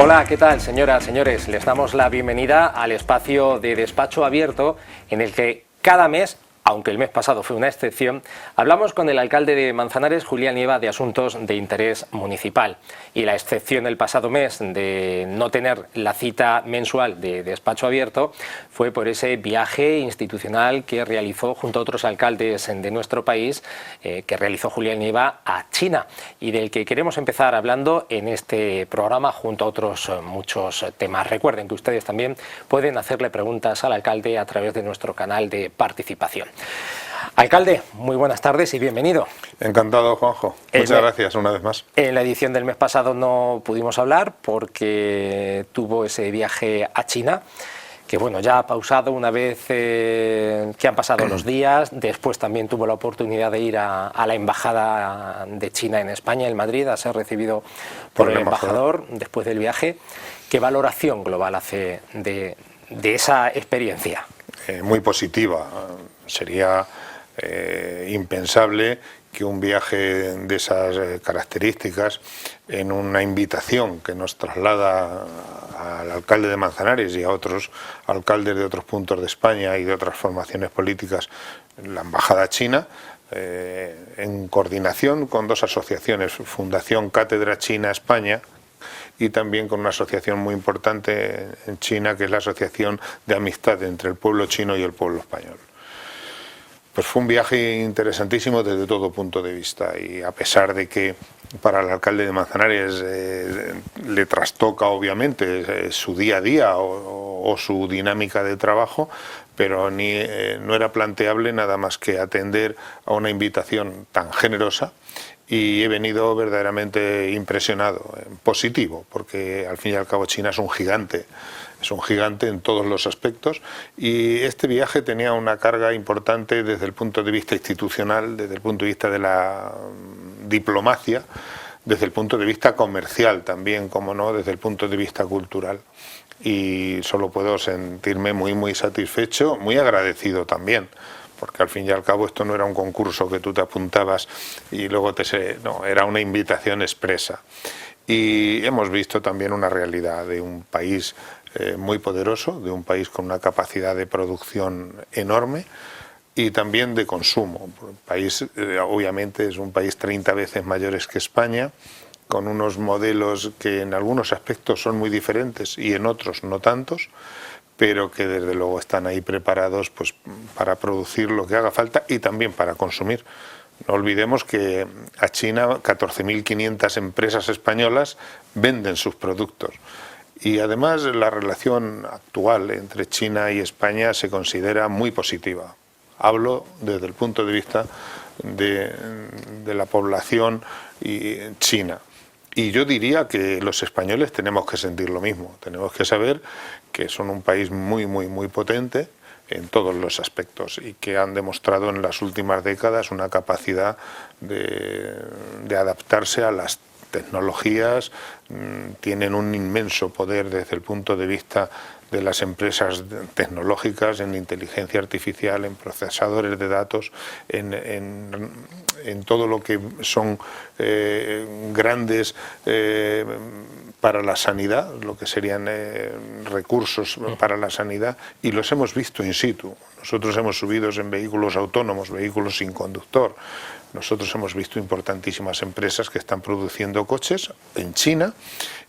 Hola, ¿qué tal, señoras, señores? Les damos la bienvenida al espacio de Despacho Abierto, en el que cada mes, aunque el mes pasado fue una excepción, hablamos con el alcalde de Manzanares, Julián Nieva, de asuntos de interés municipal. Y la excepción del pasado mes de no tener la cita mensual de Despacho Abierto fue por ese viaje institucional que realizó junto a otros alcaldes de nuestro país, que realizó Julián Nieva a China, y del que queremos empezar hablando en este programa junto a otros muchos temas. Recuerden que ustedes también pueden hacerle preguntas al alcalde a través de nuestro canal de participación. Alcalde, muy buenas tardes y bienvenido. Encantado, Juanjo. Muchas gracias una vez más. En la edición del mes pasado no pudimos hablar porque tuvo ese viaje a China, que bueno, ya ha pausado una vez que han pasado los días. Después también tuvo la oportunidad de ir a la Embajada de China en España, en Madrid, a ser recibido por el embajador después del viaje. ¿Qué valoración global hace de esa experiencia? Muy positiva. Sería impensable que un viaje de esas características, en una invitación que nos traslada al alcalde de Manzanares y a otros alcaldes de otros puntos de España y de otras formaciones políticas, la Embajada China, en coordinación con dos asociaciones, Fundación Cátedra China España, y también con una asociación muy importante en China, que es la Asociación de Amistad entre el pueblo chino y el pueblo español. Pues fue un viaje interesantísimo desde todo punto de vista, y a pesar de que para el alcalde de Manzanares le trastoca obviamente su día a día o su dinámica de trabajo, pero no era planteable nada más que atender a una invitación tan generosa. Y he venido verdaderamente impresionado, positivo, porque al fin y al cabo China es un gigante en todos los aspectos, y este viaje tenía una carga importante desde el punto de vista institucional, desde el punto de vista de la diplomacia, desde el punto de vista comercial también, como no, desde el punto de vista cultural. Y solo puedo sentirme muy satisfecho, muy agradecido también, porque al fin y al cabo esto no era un concurso que tú te apuntabas y luego no, era una invitación expresa. Y hemos visto también una realidad de un país muy poderoso, de un país con una capacidad de producción enorme y también de consumo. El país obviamente es un país 30 veces mayor que España, con unos modelos que en algunos aspectos son muy diferentes y en otros no tantos, pero que desde luego están ahí preparados pues para producir lo que haga falta y también para consumir. No olvidemos que a China 14.500 empresas españolas venden sus productos, y además la relación actual entre China y España se considera muy positiva. Hablo desde el punto de vista de la población china. Y yo diría que los españoles tenemos que sentir lo mismo, tenemos que saber que son un país muy potente en todos los aspectos y que han demostrado en las últimas décadas una capacidad de adaptarse a las tecnologías, tienen un inmenso poder desde el punto de vista de las empresas tecnológicas, en inteligencia artificial, en procesadores de datos, en todo lo que son grandes para la sanidad, lo que serían recursos para la sanidad, y los hemos visto in situ. Nosotros hemos subido en vehículos autónomos, vehículos sin conductor. Nosotros hemos visto importantísimas empresas que están produciendo coches en China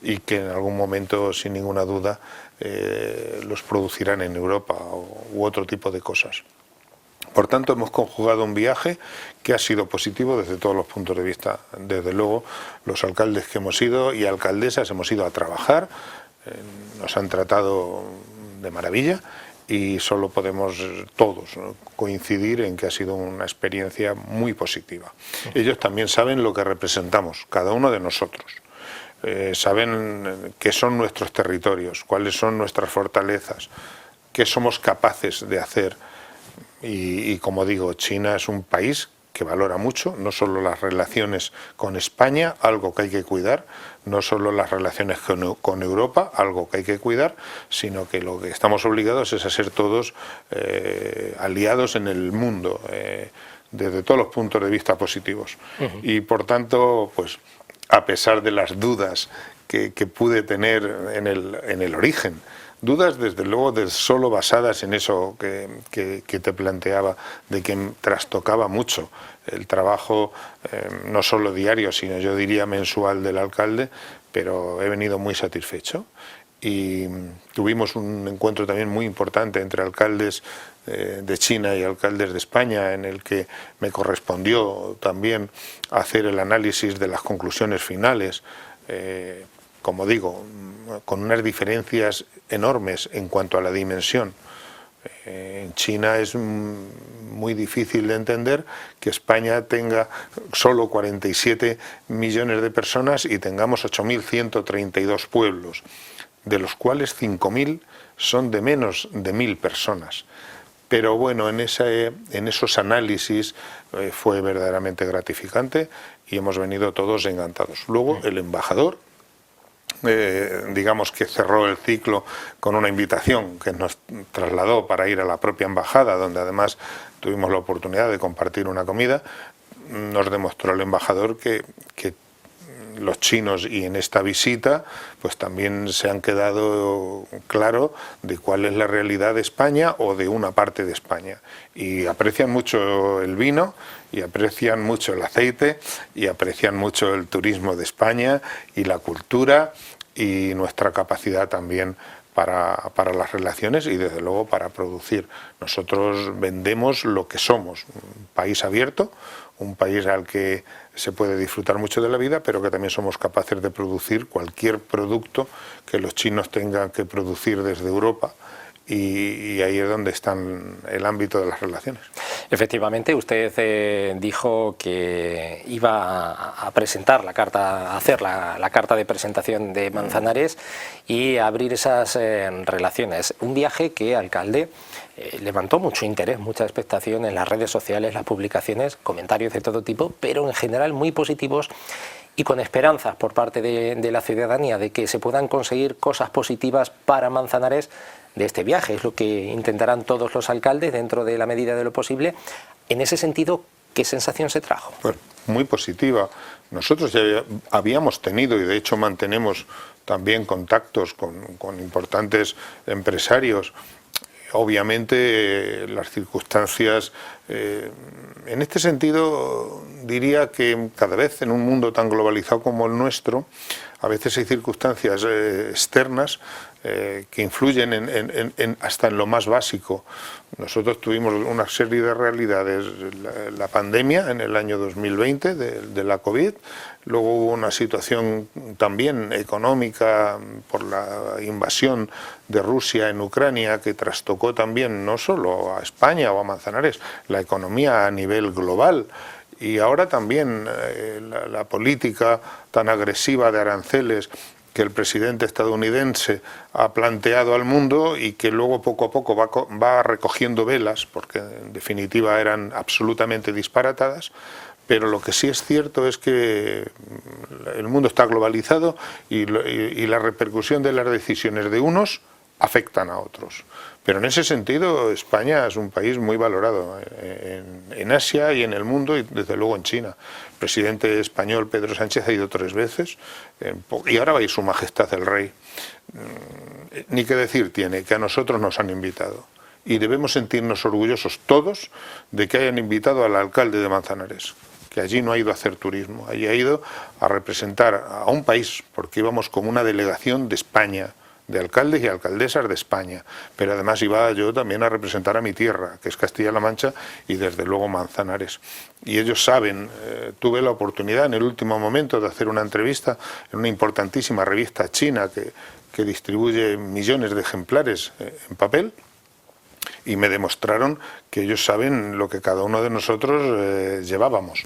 y que en algún momento, sin ninguna duda, los producirán en Europa u otro tipo de cosas. Por tanto, hemos conjugado un viaje que ha sido positivo desde todos los puntos de vista. Desde luego, los alcaldes que hemos ido y alcaldesas hemos ido a trabajar, nos han tratado de maravilla, y solo podemos todos coincidir en que ha sido una experiencia muy positiva. Ellos también saben lo que representamos, cada uno de nosotros. Saben qué son nuestros territorios, cuáles son nuestras fortalezas, qué somos capaces de hacer. Y como digo, China es un país que valora mucho, no solo las relaciones con España, algo que hay que cuidar, no solo las relaciones con Europa, algo que hay que cuidar, sino que lo que estamos obligados es a ser todos aliados en el mundo, desde todos los puntos de vista positivos. Y por tanto, pues a pesar de las dudas que pude tener en el origen. Dudas, desde luego, solo basadas en eso que te planteaba, de que trastocaba mucho el trabajo, no solo diario, sino yo diría mensual del alcalde, pero he venido muy satisfecho. Y tuvimos un encuentro también muy importante entre alcaldes de China y alcaldes de España, en el que me correspondió también hacer el análisis de las conclusiones finales, como digo, con unas diferencias enormes en cuanto a la dimensión. En China es muy difícil de entender que España tenga solo 47 millones de personas y tengamos 8.132 pueblos, de los cuales 5.000 son de menos de 1.000 personas. Pero bueno, en esos análisis fue verdaderamente gratificante y hemos venido todos encantados. Luego el embajador, digamos que cerró el ciclo con una invitación que nos trasladó para ir a la propia embajada, donde además tuvimos la oportunidad de compartir una comida. Nos demostró el embajador que los chinos, y en esta visita pues también se han quedado claro de cuál es la realidad de España o de una parte de España, y aprecian mucho el vino y aprecian mucho el aceite y aprecian mucho el turismo de España y la cultura y nuestra capacidad también para las relaciones y desde luego para producir. Nosotros vendemos lo que somos, un país abierto, un país al que se puede disfrutar mucho de la vida, pero que también somos capaces de producir cualquier producto que los chinos tengan que producir desde Europa, y ahí es donde está el ámbito de las relaciones. Efectivamente, usted dijo que iba a presentar la carta, a hacer la carta de presentación de Manzanares y abrir esas relaciones. Un viaje que, alcalde, levantó mucho interés, mucha expectación en las redes sociales, las publicaciones, comentarios de todo tipo, pero en general muy positivos y con esperanzas por parte de la ciudadanía de que se puedan conseguir cosas positivas para Manzanares de este viaje. Es lo que intentarán todos los alcaldes dentro de la medida de lo posible. En ese sentido, ¿qué sensación se trajo? Pues muy positiva. Nosotros ya habíamos tenido, y de hecho mantenemos también contactos con importantes empresarios. Obviamente las circunstancias, en este sentido diría que cada vez en un mundo tan globalizado como el nuestro, a veces hay circunstancias externas que influyen hasta en lo más básico. Nosotros tuvimos una serie de realidades, la pandemia en el año 2020 de la COVID, luego hubo una situación también económica por la invasión de Rusia en Ucrania que trastocó también no solo a España o a Manzanares, la economía a nivel global. Y ahora también la política tan agresiva de aranceles que el presidente estadounidense ha planteado al mundo y que luego poco a poco va recogiendo velas, porque en definitiva eran absolutamente disparatadas. Pero lo que sí es cierto es que el mundo está globalizado y la repercusión de las decisiones de unos afectan a otros. Pero en ese sentido España es un país muy valorado en Asia y en el mundo, y desde luego en China. El presidente español Pedro Sánchez ha ido 3 veces y ahora va a ir Su Majestad el Rey. Ni qué decir tiene que a nosotros nos han invitado, y debemos sentirnos orgullosos todos de que hayan invitado al alcalde de Manzanares, que allí no ha ido a hacer turismo, allí ha ido a representar a un país, porque íbamos como una delegación de España, de alcaldes y alcaldesas de España, pero además iba yo también a representar a mi tierra, que es Castilla-La Mancha, y desde luego Manzanares. Y ellos saben, tuve la oportunidad en el último momento de hacer una entrevista en una importantísima revista china que distribuye millones de ejemplares en papel, y me demostraron que ellos saben lo que cada uno de nosotros llevábamos,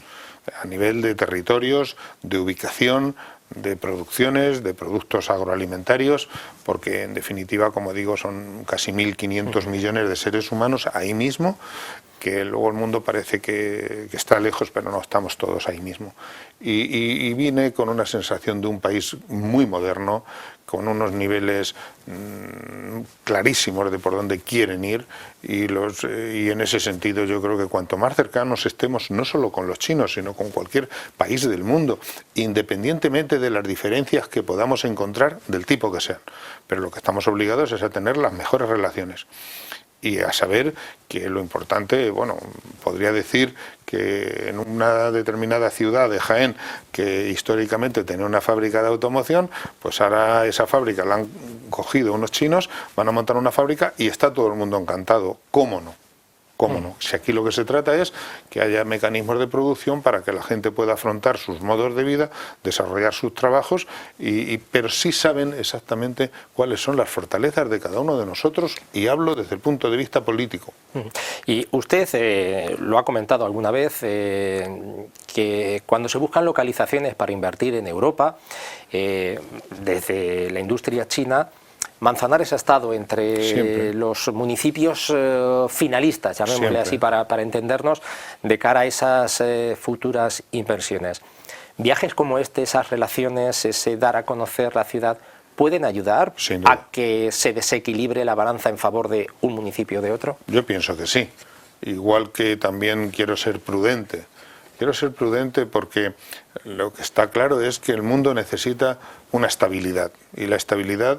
a nivel de territorios, de ubicación, de producciones, de productos agroalimentarios, porque en definitiva, como digo, son casi 1.500 millones de seres humanos ahí mismo, que luego el mundo parece que está lejos, pero no, estamos todos ahí mismo. Y vine con una sensación de un país muy moderno, con unos niveles clarísimos de por dónde quieren ir, y en ese sentido yo creo que cuanto más cercanos estemos, no solo con los chinos, sino con cualquier país del mundo, independientemente de las diferencias que podamos encontrar del tipo que sean, pero lo que estamos obligados es a tener las mejores relaciones. Y a saber que lo importante, bueno, podría decir que en una determinada ciudad de Jaén, que históricamente tenía una fábrica de automoción, pues ahora esa fábrica la han cogido unos chinos, van a montar una fábrica y está todo el mundo encantado. ¿Cómo no? ¿Cómo no? Si aquí lo que se trata es que haya mecanismos de producción para que la gente pueda afrontar sus modos de vida, desarrollar sus trabajos, pero sí saben exactamente cuáles son las fortalezas de cada uno de nosotros, y hablo desde el punto de vista político. Y usted lo ha comentado alguna vez, que cuando se buscan localizaciones para invertir en Europa, desde la industria china, Manzanares ha estado entre Siempre. los municipios finalistas, llamémosle Siempre. así para entendernos, de cara a esas futuras inversiones. Viajes como este, esas relaciones, ese dar a conocer la ciudad, ¿pueden ayudar a que se desequilibre la balanza en favor de un municipio o de otro? Yo pienso que sí. Igual que también quiero ser prudente. Quiero ser prudente porque lo que está claro es que el mundo necesita una estabilidad, y la estabilidad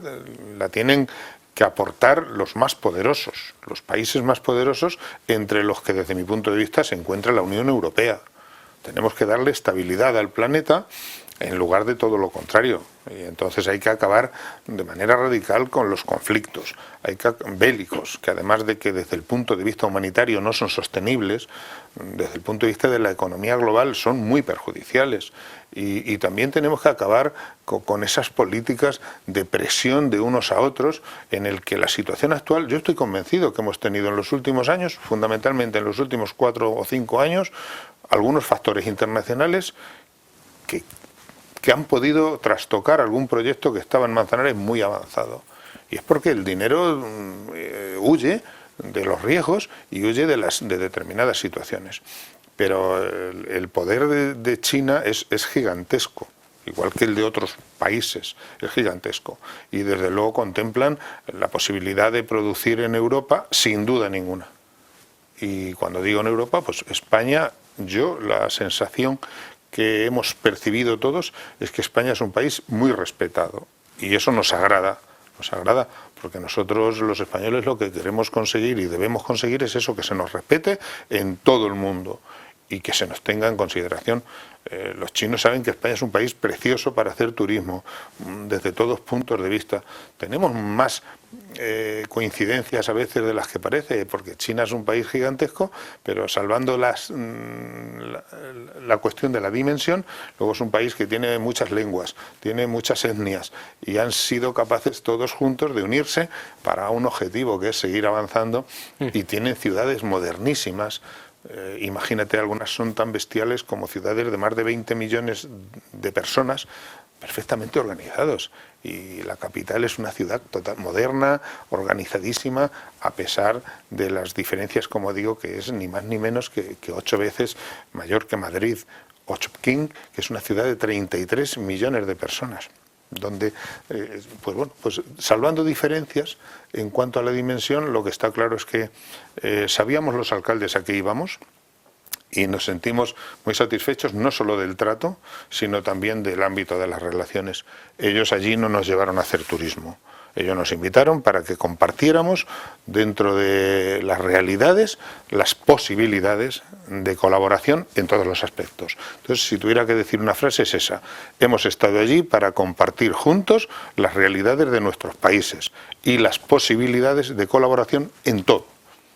la tienen que aportar los más poderosos, los países más poderosos, entre los que desde mi punto de vista se encuentra la Unión Europea. Tenemos que darle estabilidad al planeta en lugar de todo lo contrario. Y entonces hay que acabar de manera radical con los conflictos bélicos, que además de que desde el punto de vista humanitario no son sostenibles, desde el punto de vista de la economía global son muy perjudiciales. Y también tenemos que acabar con esas políticas de presión de unos a otros, en el que la situación actual, yo estoy convencido que hemos tenido en los últimos años, fundamentalmente en los últimos 4 o 5 años, algunos factores internacionales que han podido trastocar algún proyecto que estaba en Manzanares muy avanzado. Y es porque el dinero huye de los riesgos y huye de determinadas situaciones. Pero el poder de China es gigantesco, igual que el de otros países, es gigantesco. Y desde luego contemplan la posibilidad de producir en Europa sin duda ninguna. Y cuando digo en Europa, pues España, yo la sensación que hemos percibido todos es que España es un país muy respetado, y eso nos agrada porque nosotros los españoles lo que queremos conseguir y debemos conseguir es eso, que se nos respete en todo el mundo y que se nos tenga en consideración. Los chinos saben que España es un país precioso para hacer turismo, desde todos puntos de vista. Tenemos más coincidencias a veces de las que parece, porque China es un país gigantesco, pero salvando la cuestión de la dimensión, luego es un país que tiene muchas lenguas, tiene muchas etnias, y han sido capaces todos juntos de unirse para un objetivo que es seguir avanzando, y tienen ciudades modernísimas. Imagínate, algunas son tan bestiales como ciudades de más de 20 millones de personas, perfectamente organizados, y la capital es una ciudad total, moderna, organizadísima, a pesar de las diferencias, como digo, que es ni más ni menos que 8 veces mayor que Madrid, o Chongqing, que es una ciudad de 33 millones de personas, donde, pues salvando diferencias en cuanto a la dimensión, lo que está claro es que sabíamos los alcaldes a qué íbamos, y nos sentimos muy satisfechos no solo del trato, sino también del ámbito de las relaciones. Ellos allí no nos llevaron a hacer turismo. Ellos nos invitaron para que compartiéramos dentro de las realidades las posibilidades de colaboración en todos los aspectos. Entonces, si tuviera que decir una frase, es esa. Hemos estado allí para compartir juntos las realidades de nuestros países y las posibilidades de colaboración en todo.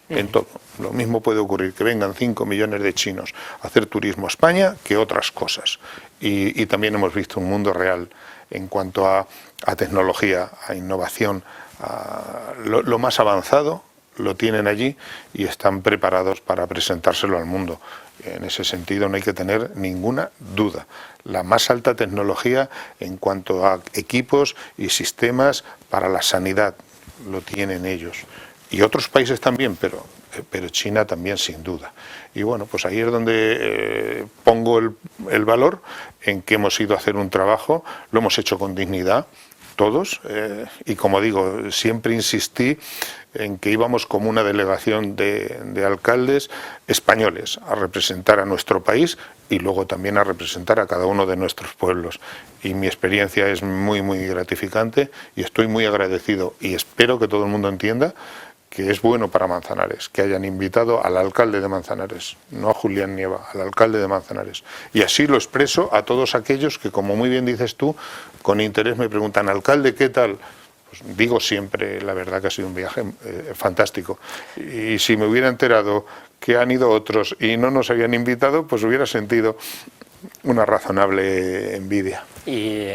En todo. Lo mismo puede ocurrir que vengan 5 millones de chinos a hacer turismo a España que otras cosas. Y también hemos visto un mundo real en cuanto a tecnología, a innovación, lo más avanzado lo tienen allí y están preparados para presentárselo al mundo. En ese sentido no hay que tener ninguna duda. La más alta tecnología en cuanto a equipos y sistemas para la sanidad lo tienen ellos. Y otros países también, pero China también, sin duda. Y bueno, pues ahí es donde pongo el valor en que hemos ido a hacer un trabajo, lo hemos hecho con dignidad, todos, y como digo, siempre insistí en que íbamos como una delegación de alcaldes españoles a representar a nuestro país y luego también a representar a cada uno de nuestros pueblos. Y mi experiencia es muy, muy gratificante y estoy muy agradecido y espero que todo el mundo entienda que es bueno para Manzanares, que hayan invitado al alcalde de Manzanares, no a Julián Nieva, al alcalde de Manzanares. Y así lo expreso a todos aquellos que, como muy bien dices tú, con interés me preguntan, alcalde, ¿qué tal? Pues digo siempre, la verdad que ha sido un viaje fantástico. Y si me hubiera enterado que han ido otros y no nos habían invitado, pues hubiera sentido una razonable envidia. Y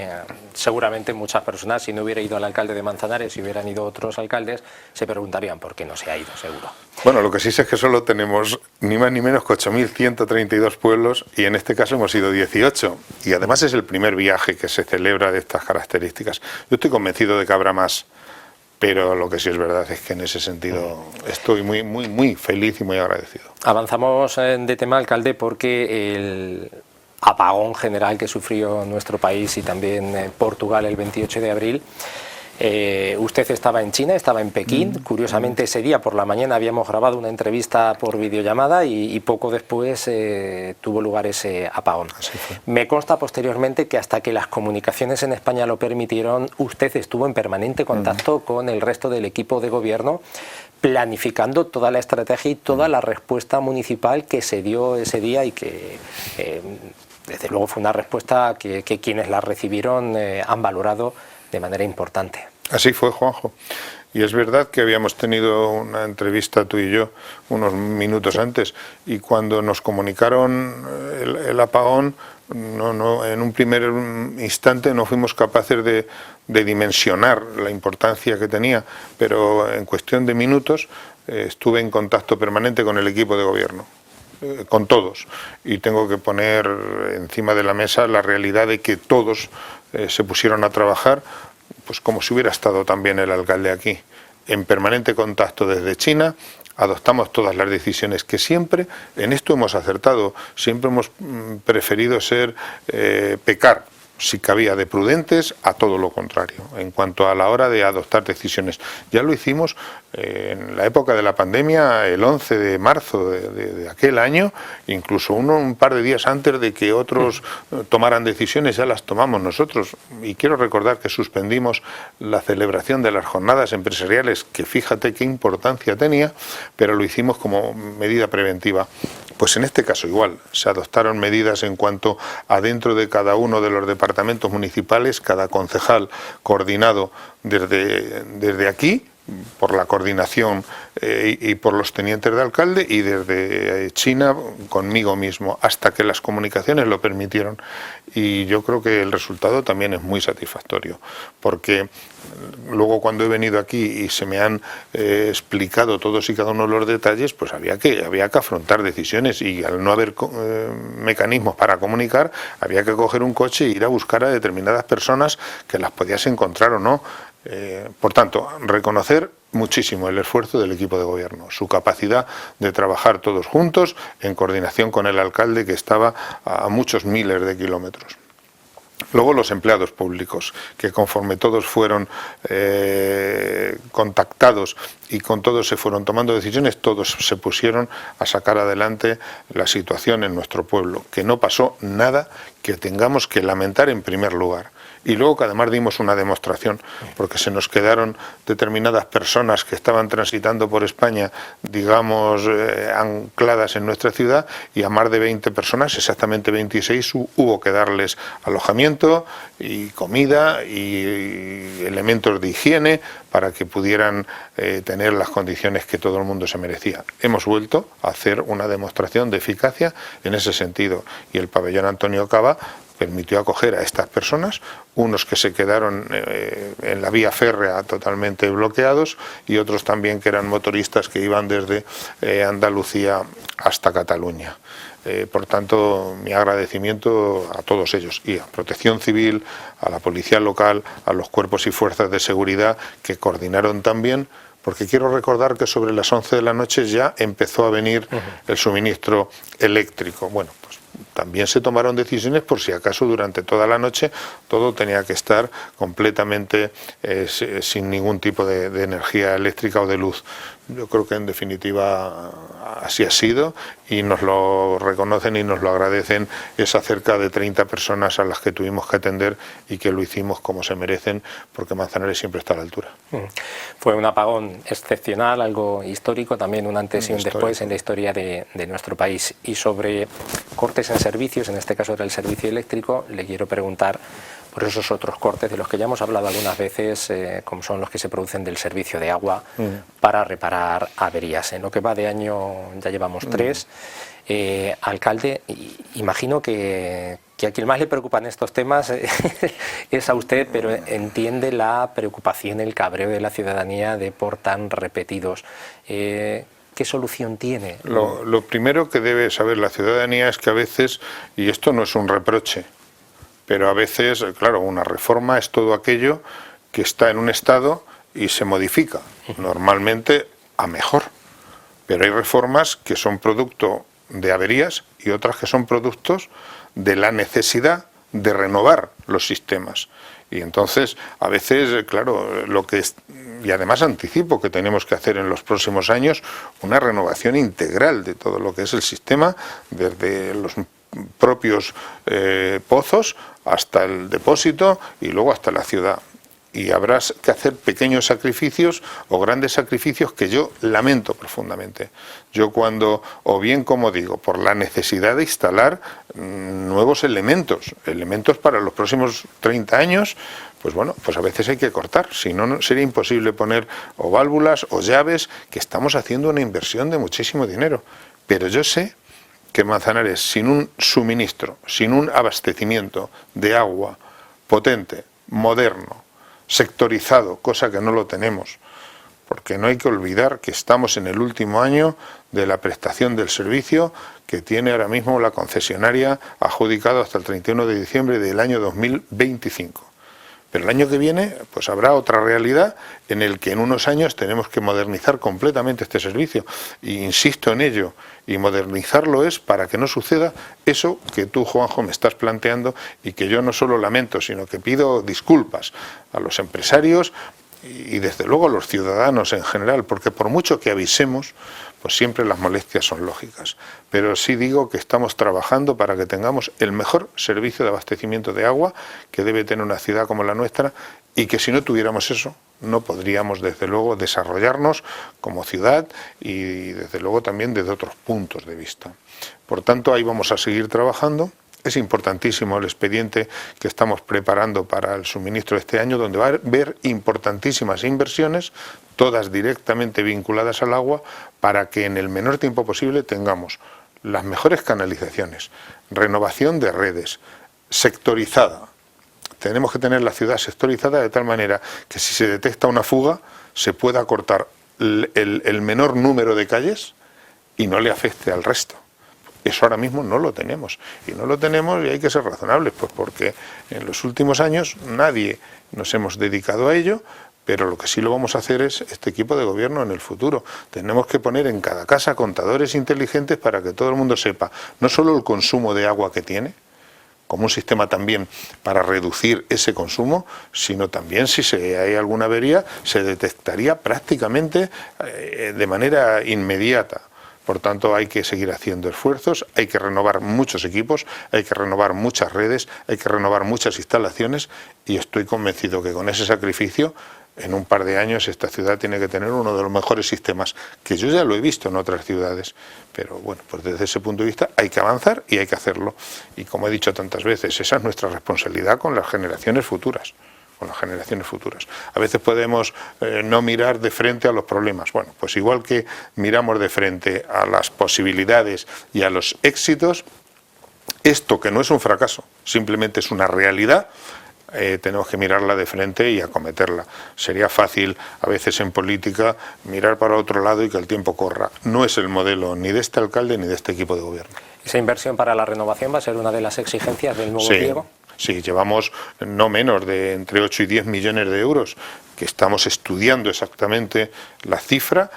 seguramente muchas personas, si no hubiera ido al alcalde de Manzanares, si hubieran ido otros alcaldes, se preguntarían por qué no se ha ido, seguro. Bueno, lo que sí sé es que solo tenemos ni más ni menos que 8.132 pueblos y en este caso hemos ido 18. Y además es el primer viaje que se celebra de estas características. Yo estoy convencido de que habrá más, pero lo que sí es verdad es que en ese sentido estoy muy, muy, muy feliz y muy agradecido. Avanzamos de tema, alcalde, porque el apagón general que sufrió nuestro país y también Portugal el 28 de abril. Usted estaba en China, estaba en Pekín. Curiosamente, ese día por la mañana habíamos grabado una entrevista por videollamada y poco después tuvo lugar ese apagón. Me consta posteriormente que hasta que las comunicaciones en España lo permitieron, usted estuvo en permanente contacto con el resto del equipo de gobierno, planificando toda la estrategia y toda la respuesta municipal que se dio ese día y que desde luego fue una respuesta que quienes la recibieron han valorado de manera importante. Así fue, Juanjo. Y es verdad que habíamos tenido una entrevista tú y yo unos minutos antes y cuando nos comunicaron el apagón, en un primer instante no fuimos capaces de dimensionar la importancia que tenía, pero en cuestión de minutos estuve en contacto permanente con el equipo de gobierno, con todos, y tengo que poner encima de la mesa la realidad de que todos se pusieron a trabajar pues como si hubiera estado también el alcalde aquí, en permanente contacto desde China. Adoptamos todas las decisiones que siempre, en esto hemos acertado, siempre hemos preferido pecar, si cabía, de prudentes, a todo lo contrario, en cuanto a la hora de adoptar decisiones. Ya lo hicimos en la época de la pandemia, el 11 de marzo de aquel año, incluso un par de días antes de que otros tomaran decisiones, ya las tomamos nosotros. Y quiero recordar que suspendimos la celebración de las jornadas empresariales, que fíjate qué importancia tenía, pero lo hicimos como medida preventiva. Pues en este caso igual, se adoptaron medidas en cuanto a dentro de cada uno de los departamentos municipales, cada concejal coordinado desde aquí, por la coordinación y por los tenientes de alcalde, y desde China conmigo mismo, hasta que las comunicaciones lo permitieron. Y yo creo que el resultado también es muy satisfactorio, porque luego cuando he venido aquí y se me han explicado todos y cada uno de los detalles, pues había que afrontar decisiones, y al no haber mecanismos para comunicar, había que coger un coche e ir a buscar a determinadas personas que las podías encontrar o no. Por tanto, reconocer muchísimo el esfuerzo del equipo de gobierno, su capacidad de trabajar todos juntos en coordinación con el alcalde, que estaba a muchos miles de kilómetros. Luego los empleados públicos, que conforme todos fueron contactados y con todos se fueron tomando decisiones, todos se pusieron a sacar adelante la situación en nuestro pueblo, que no pasó nada que tengamos que lamentar en primer lugar. Y luego que además dimos una demostración, porque se nos quedaron determinadas personas que estaban transitando por España, digamos, ancladas en nuestra ciudad, y a más de 20 personas, exactamente 26, hubo que darles alojamiento y comida y elementos de higiene para que pudieran tener las condiciones que todo el mundo se merecía. Hemos vuelto a hacer una demostración de eficacia en ese sentido, y el pabellón Antonio Cava permitió acoger a estas personas, unos que se quedaron en la vía férrea totalmente bloqueados, y otros también que eran motoristas que iban desde Andalucía hasta Cataluña. Por tanto, mi agradecimiento a todos ellos, y a Protección Civil, a la Policía Local, a los cuerpos y fuerzas de seguridad que coordinaron también, porque quiero recordar que sobre las 11 de la noche ya empezó a venir el suministro eléctrico. Bueno, pues también se tomaron decisiones por si acaso durante toda la noche todo tenía que estar completamente sin ningún tipo de energía eléctrica o de luz. Yo creo que en definitiva así ha sido y nos lo reconocen y nos lo agradecen esas cerca de 30 personas a las que tuvimos que atender y que lo hicimos como se merecen, porque Manzanares siempre está a la altura. Fue un apagón excepcional, algo histórico, también un antes y un después en la historia de nuestro país. Y sobre cortes en servicios, en este caso era el servicio eléctrico, le quiero preguntar por esos otros cortes de los que ya hemos hablado algunas veces, como son los que se producen del servicio de agua para reparar averías. En lo que va de año ya llevamos 3. Alcalde, imagino que a quien más le preocupan estos temas es a usted, pero entiende la preocupación, el cabreo de la ciudadanía de por tan repetidos. ¿Qué solución tiene? Lo primero que debe saber la ciudadanía es que a veces, y esto no es un reproche, pero a veces, claro, una reforma es todo aquello que está en un estado y se modifica, normalmente a mejor. Pero hay reformas que son producto de averías y otras que son productos de la necesidad de renovar los sistemas. Y entonces, a veces, claro, y además anticipo que tenemos que hacer en los próximos años una renovación integral de todo lo que es el sistema, desde los propios pozos hasta el depósito y luego hasta la ciudad. Y habrá que hacer pequeños sacrificios o grandes sacrificios que yo lamento profundamente. Yo cuando, o bien como digo, por la necesidad de instalar nuevos elementos para los próximos 30 años, pues bueno, pues a veces hay que cortar, si no sería imposible poner o válvulas o llaves, que estamos haciendo una inversión de muchísimo dinero. Pero yo sé que Manzanares, sin un suministro, sin un abastecimiento de agua potente, moderno, sectorizado, cosa que no lo tenemos, porque no hay que olvidar que estamos en el último año de la prestación del servicio que tiene ahora mismo la concesionaria adjudicado hasta el 31 de diciembre del año 2025. Pero el año que viene pues habrá otra realidad en el que en unos años tenemos que modernizar completamente este servicio. Y insisto en ello, y modernizarlo es para que no suceda eso que tú, Juanjo, me estás planteando y que yo no solo lamento, sino que pido disculpas a los empresarios y desde luego a los ciudadanos en general, porque por mucho que avisemos, pues siempre las molestias son lógicas. Pero sí digo que estamos trabajando para que tengamos el mejor servicio de abastecimiento de agua que debe tener una ciudad como la nuestra, y que si no tuviéramos eso, no podríamos desde luego desarrollarnos como ciudad y desde luego también desde otros puntos de vista. Por tanto, ahí vamos a seguir trabajando. Es importantísimo el expediente que estamos preparando para el suministro de este año, donde va a haber importantísimas inversiones, todas directamente vinculadas al agua, para que en el menor tiempo posible tengamos las mejores canalizaciones, renovación de redes, sectorizada. Tenemos que tener la ciudad sectorizada de tal manera que si se detecta una fuga se pueda cortar el menor número de calles y no le afecte al resto. Eso ahora mismo no lo tenemos, y no lo tenemos y hay que ser razonables, pues porque en los últimos años nadie nos hemos dedicado a ello, pero lo que sí lo vamos a hacer es este equipo de gobierno en el futuro. Tenemos que poner en cada casa contadores inteligentes para que todo el mundo sepa no solo el consumo de agua que tiene, como un sistema también para reducir ese consumo, sino también si hay alguna avería se detectaría prácticamente de manera inmediata. Por tanto, hay que seguir haciendo esfuerzos, hay que renovar muchos equipos, hay que renovar muchas redes, hay que renovar muchas instalaciones, y estoy convencido que con ese sacrificio, en un par de años, esta ciudad tiene que tener uno de los mejores sistemas, que yo ya lo he visto en otras ciudades. Pero bueno, pues desde ese punto de vista hay que avanzar y hay que hacerlo. Y como he dicho tantas veces, esa es nuestra responsabilidad con las generaciones futuras. A veces podemos no mirar de frente a los problemas. Bueno, pues igual que miramos de frente a las posibilidades y a los éxitos, esto que no es un fracaso, simplemente es una realidad, tenemos que mirarla de frente y acometerla. Sería fácil a veces en política mirar para otro lado y que el tiempo corra. No es el modelo ni de este alcalde ni de este equipo de gobierno. ¿Esa inversión para la renovación va a ser una de las exigencias del nuevo pliego? Sí, llevamos no menos de entre 8 y 10 millones de euros, que estamos estudiando exactamente la cifra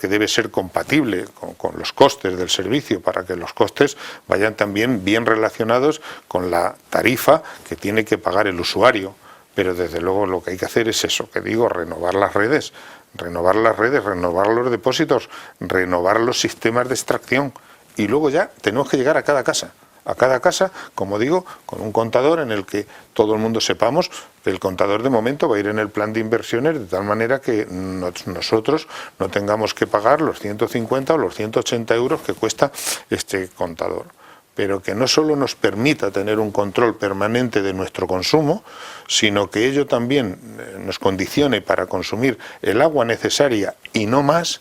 que debe ser compatible con los costes del servicio, para que los costes vayan también bien relacionados con la tarifa que tiene que pagar el usuario. Pero desde luego lo que hay que hacer es eso, que digo, renovar las redes, renovar los depósitos, renovar los sistemas de extracción, y luego ya tenemos que llegar a cada casa, como digo, con un contador en el que todo el mundo sepamos que el contador de momento va a ir en el plan de inversiones, de tal manera que nosotros no tengamos que pagar los 150 o los 180 euros que cuesta este contador, pero que no solo nos permita tener un control permanente de nuestro consumo, sino que ello también nos condicione para consumir el agua necesaria y no más,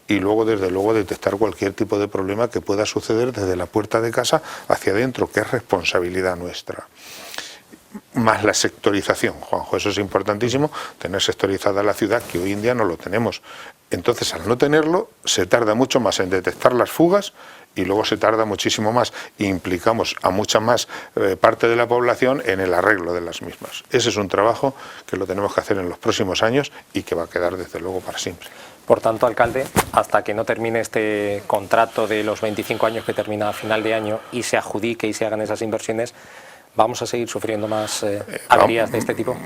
y luego, desde luego, detectar cualquier tipo de problema que pueda suceder desde la puerta de casa hacia adentro, que es responsabilidad nuestra. Más la sectorización, Juanjo, eso es importantísimo, tener sectorizada la ciudad, que hoy en día no lo tenemos. Entonces, al no tenerlo, se tarda mucho más en detectar las fugas, y luego se tarda muchísimo más, e implicamos a mucha más parte de la población en el arreglo de las mismas. Ese es un trabajo que lo tenemos que hacer en los próximos años y que va a quedar desde luego para siempre. Por tanto, alcalde, hasta que no termine este contrato de los 25 años que termina a final de año y se adjudique y se hagan esas inversiones, ¿vamos a seguir sufriendo más averías de este tipo?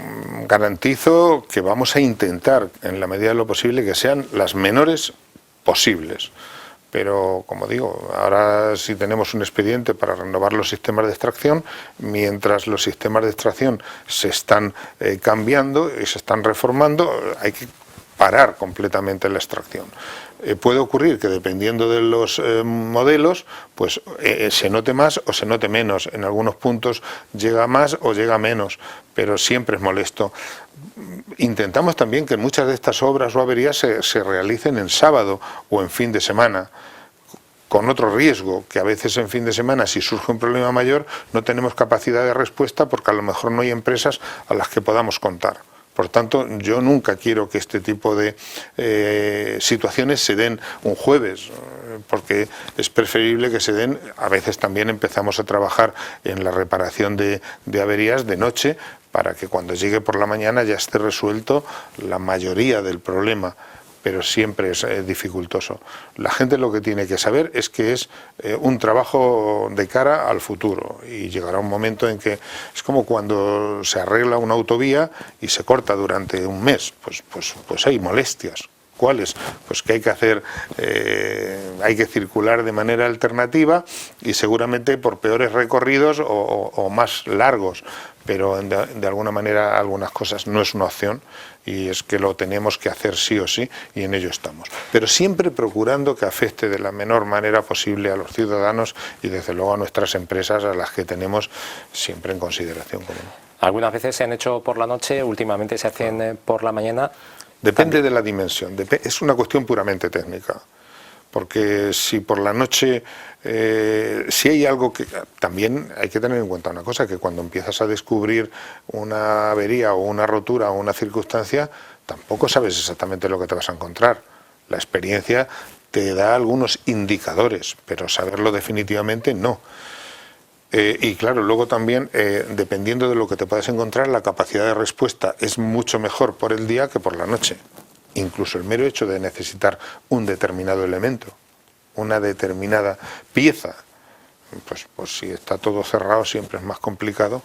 Garantizo que vamos a intentar, en la medida de lo posible, que sean las menores posibles. Pero, como digo, ahora sí tenemos un expediente para renovar los sistemas de extracción, mientras los sistemas de extracción se están cambiando y se están reformando, hay que parar completamente la extracción. Puede ocurrir que, dependiendo de los modelos, pues se note más o se note menos. En algunos puntos llega más o llega menos, pero siempre es molesto. Intentamos también que muchas de estas obras o averías se realicen en sábado o en fin de semana, con otro riesgo, que a veces en fin de semana, si surge un problema mayor, no tenemos capacidad de respuesta porque a lo mejor no hay empresas a las que podamos contar. Por tanto, yo nunca quiero que este tipo de situaciones se den un jueves, porque es preferible que se den. A veces también empezamos a trabajar en la reparación de averías de noche, para que cuando llegue por la mañana ya esté resuelto la mayoría del problema, pero siempre es dificultoso. La gente lo que tiene que saber es que es un trabajo de cara al futuro, y llegará un momento en que es como cuando se arregla una autovía y se corta durante un mes, pues hay molestias. ¿Cuáles? Pues que hay que hacer, hay que circular de manera alternativa y seguramente por peores recorridos o más largos, pero de alguna manera algunas cosas no es una opción, y es que lo tenemos que hacer sí o sí, y en ello estamos. Pero siempre procurando que afecte de la menor manera posible a los ciudadanos y desde luego a nuestras empresas, a las que tenemos siempre en consideración. Algunas veces se han hecho por la noche, últimamente se hacen por la mañana. Depende de la dimensión, es una cuestión puramente técnica, porque si por la noche, si hay algo que también hay que tener en cuenta una cosa, que cuando empiezas a descubrir una avería o una rotura o una circunstancia, tampoco sabes exactamente lo que te vas a encontrar. La experiencia te da algunos indicadores, pero saberlo definitivamente no. Y claro, luego también, dependiendo de lo que te puedas encontrar, la capacidad de respuesta es mucho mejor por el día que por la noche. Incluso el mero hecho de necesitar un determinado elemento, una determinada pieza, pues si está todo cerrado siempre es más complicado.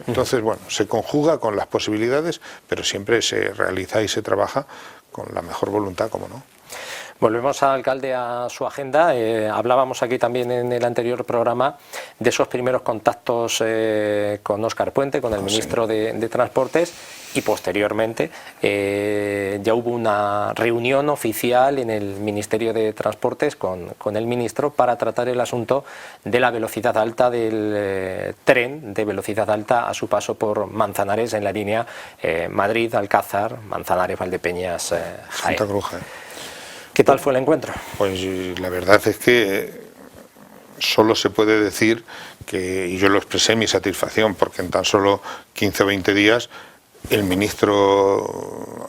Entonces, bueno, se conjuga con las posibilidades, pero siempre se realiza y se trabaja con la mejor voluntad, como no. Volvemos, alcalde, a su agenda. Hablábamos aquí también en el anterior programa de esos primeros contactos con Óscar Puente, con el ministro de Transportes, y posteriormente ya hubo una reunión oficial en el Ministerio de Transportes con el ministro para tratar el asunto de la velocidad alta del tren de velocidad alta a su paso por Manzanares en la línea Madrid-Alcázar, Manzanares-Valdepeñas, Jaén. Santa Cruz. ¿Qué tal fue el encuentro? Pues la verdad es que solo se puede decir que, y yo lo expresé, mi satisfacción, porque en tan solo 15 o 20 días el ministro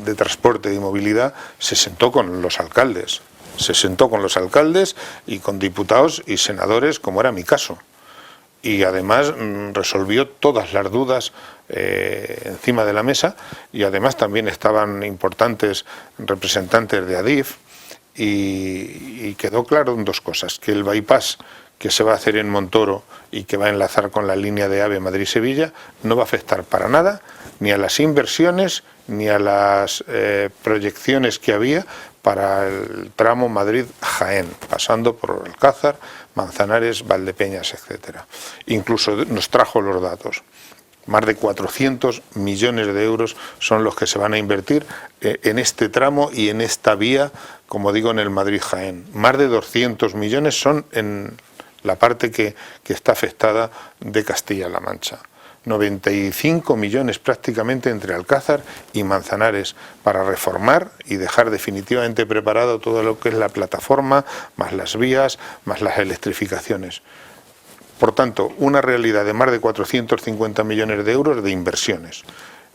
de Transporte y Movilidad se sentó con los alcaldes. Se sentó con los alcaldes y con diputados y senadores, como era mi caso. y además resolvió todas las dudas encima de la mesa, y además también estaban importantes representantes de Adif, y quedó claro dos cosas: que el bypass que se va a hacer en Montoro y que va a enlazar con la línea de AVE Madrid-Sevilla no va a afectar para nada ni a las inversiones ni a las proyecciones que había para el tramo Madrid-Jaén, pasando por Alcázar, Manzanares, Valdepeñas, etcétera. Incluso nos trajo los datos. Más de 400 millones de euros son los que se van a invertir en este tramo y en esta vía, como digo, en el Madrid-Jaén. Más de 200 millones son en la parte que está afectada de Castilla-La Mancha. 95 millones prácticamente entre Alcázar y Manzanares para reformar y dejar definitivamente preparado todo lo que es la plataforma, más las vías, más las electrificaciones. Por tanto, una realidad de más de 450 millones de euros de inversiones,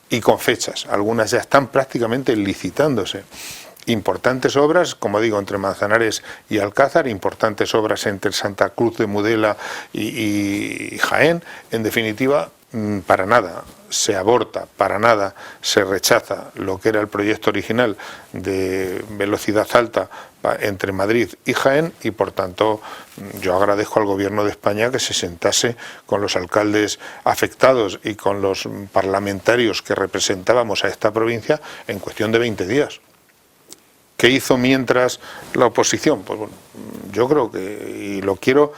y con fechas. Algunas ya están prácticamente licitándose. Importantes obras, como digo, entre Manzanares y Alcázar, importantes obras entre Santa Cruz de Mudela y Jaén. En definitiva, para nada se aborta, para nada se rechaza lo que era el proyecto original de velocidad alta entre Madrid y Jaén, y por tanto yo agradezco al Gobierno de España que se sentase con los alcaldes afectados y con los parlamentarios que representábamos a esta provincia en cuestión de 20 días. ¿Qué hizo mientras la oposición? Pues bueno, yo creo que, y lo quiero,